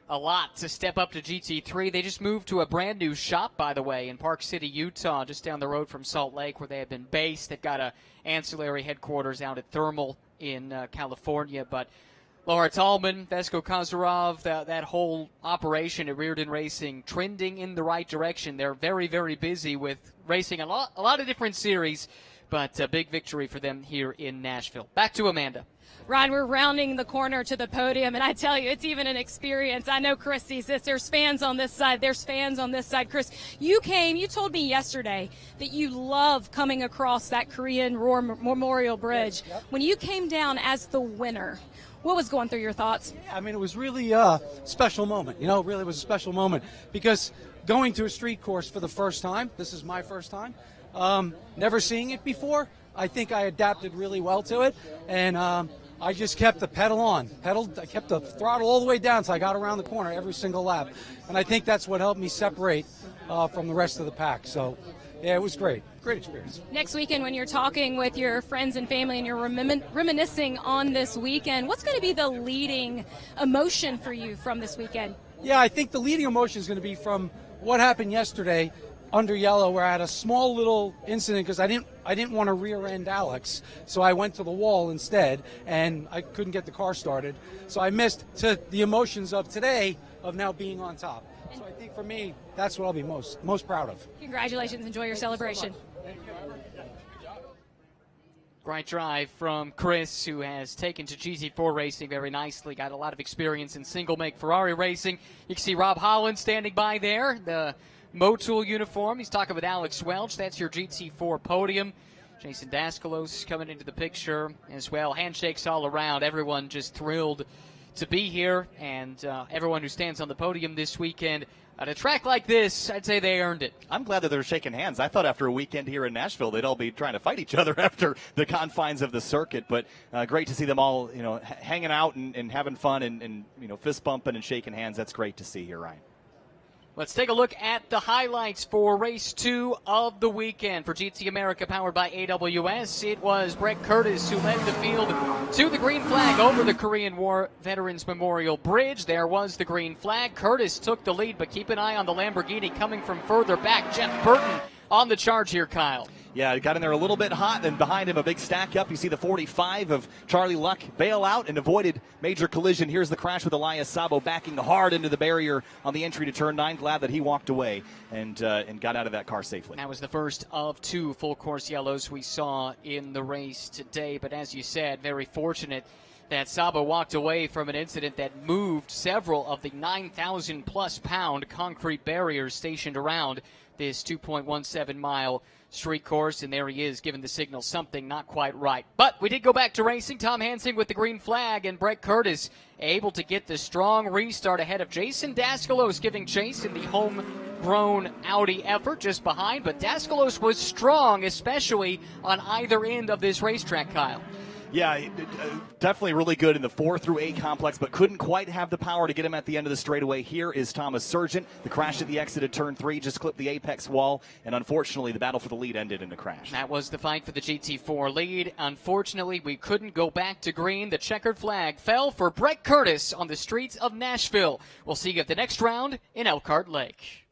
[SPEAKER 1] a lot to step up to GT3. They just moved to a brand new shop, by the way, in Park City, Utah, just down the road from Salt Lake, where they have been based. They've got a ancillary headquarters out at Thermal in California. But Laura Tallman, Vesko Kozarov, that whole operation at Reardon Racing trending in the right direction. They're very, very busy with racing a lot of different series, but a big victory for them here in Nashville. Back to Amanda.
[SPEAKER 3] Ryan, we're rounding the corner to the podium, and I tell you, it's even an experience. I know Chris sees this. There's fans on this side. There's fans on this side. Chris, you told me yesterday that you love coming across that Korean War Memorial Bridge.
[SPEAKER 7] Yep.
[SPEAKER 3] When you came down as the winner, what was going through your thoughts?
[SPEAKER 8] I mean, it was really a special moment. You know, it really was a special moment because going to a street course for the first time, this is my first time, never seeing it before, I think I adapted really well to it, and I just kept the pedal on. I kept the throttle all the way down so I got around the corner every single lap. And I think that's what helped me separate from the rest of the pack. So, yeah, it was great. Great experience.
[SPEAKER 3] Next weekend when you're talking with your friends and family and you're reminiscing on this weekend, what's going to be the leading emotion for you from this weekend?
[SPEAKER 8] Yeah, I think the leading emotion is going to be from what happened yesterday under yellow, where I had a small little incident because I didn't want to rear end Alex, so I went to the wall instead, and I couldn't get the car started. So I missed to the emotions of today of now being on top. So I think for me, that's what I'll be most proud of.
[SPEAKER 3] Congratulations. Enjoy your celebration.
[SPEAKER 1] Great drive from Chris, who has taken to GT4 racing very nicely. Got a lot of experience in single-make Ferrari racing. You can see Rob Holland standing by there, the Motul uniform. He's talking with Alex Welch. That's your GT4 podium. Jason Daskalos coming into the picture as well. Handshakes all around. Everyone just thrilled to be here, and everyone who stands on the podium this weekend at a track like this, I'd say they earned it.
[SPEAKER 2] I'm glad that they're shaking hands. I thought after a weekend here in Nashville, they'd all be trying to fight each other after the confines of the circuit. But great to see them all, hanging out and having fun and fist bumping and shaking hands. That's great to see here, Ryan.
[SPEAKER 1] Let's take a look at the highlights for race 2 of the weekend for GT America powered by AWS. It was Brett Curtis who led the field to the green flag over the Korean War Veterans Memorial Bridge. There was the green flag. Curtis took the lead, but keep an eye on the Lamborghini coming from further back. Jeff Burton on the charge here, Kyle.
[SPEAKER 2] Yeah, got in there a little bit hot, then behind him a big stack up. You see the 45 of Charlie Luck bail out and avoided major collision. Here's the crash with Elias Sabo backing hard into the barrier on the entry to turn 9. Glad that he walked away and got out of that car safely.
[SPEAKER 1] That was the first of 2 full course yellows we saw in the race today. But as you said, very fortunate that Sabo walked away from an incident that moved several of the 9,000-plus pound concrete barriers stationed around this 2.17 mile street course, and there he is giving the signal something not quite right. But we did go back to racing. Tom Hansing with the green flag, and Brett Curtis able to get the strong restart ahead of Jason Daskalos giving chase in the homegrown Audi effort just behind. But Daskalos was strong, especially on either end of this racetrack, Kyle.
[SPEAKER 2] Yeah, definitely really good in the 4 through 8 complex, but couldn't quite have the power to get him at the end of the straightaway. Here is Thomas Sargent. The crash at the exit of turn 3 just clipped the apex wall, and unfortunately the battle for the lead ended in a crash.
[SPEAKER 1] That was the fight for the GT4 lead. Unfortunately, we couldn't go back to green. The checkered flag fell for Brett Curtis on the streets of Nashville. We'll see you at the next round in Elkhart Lake.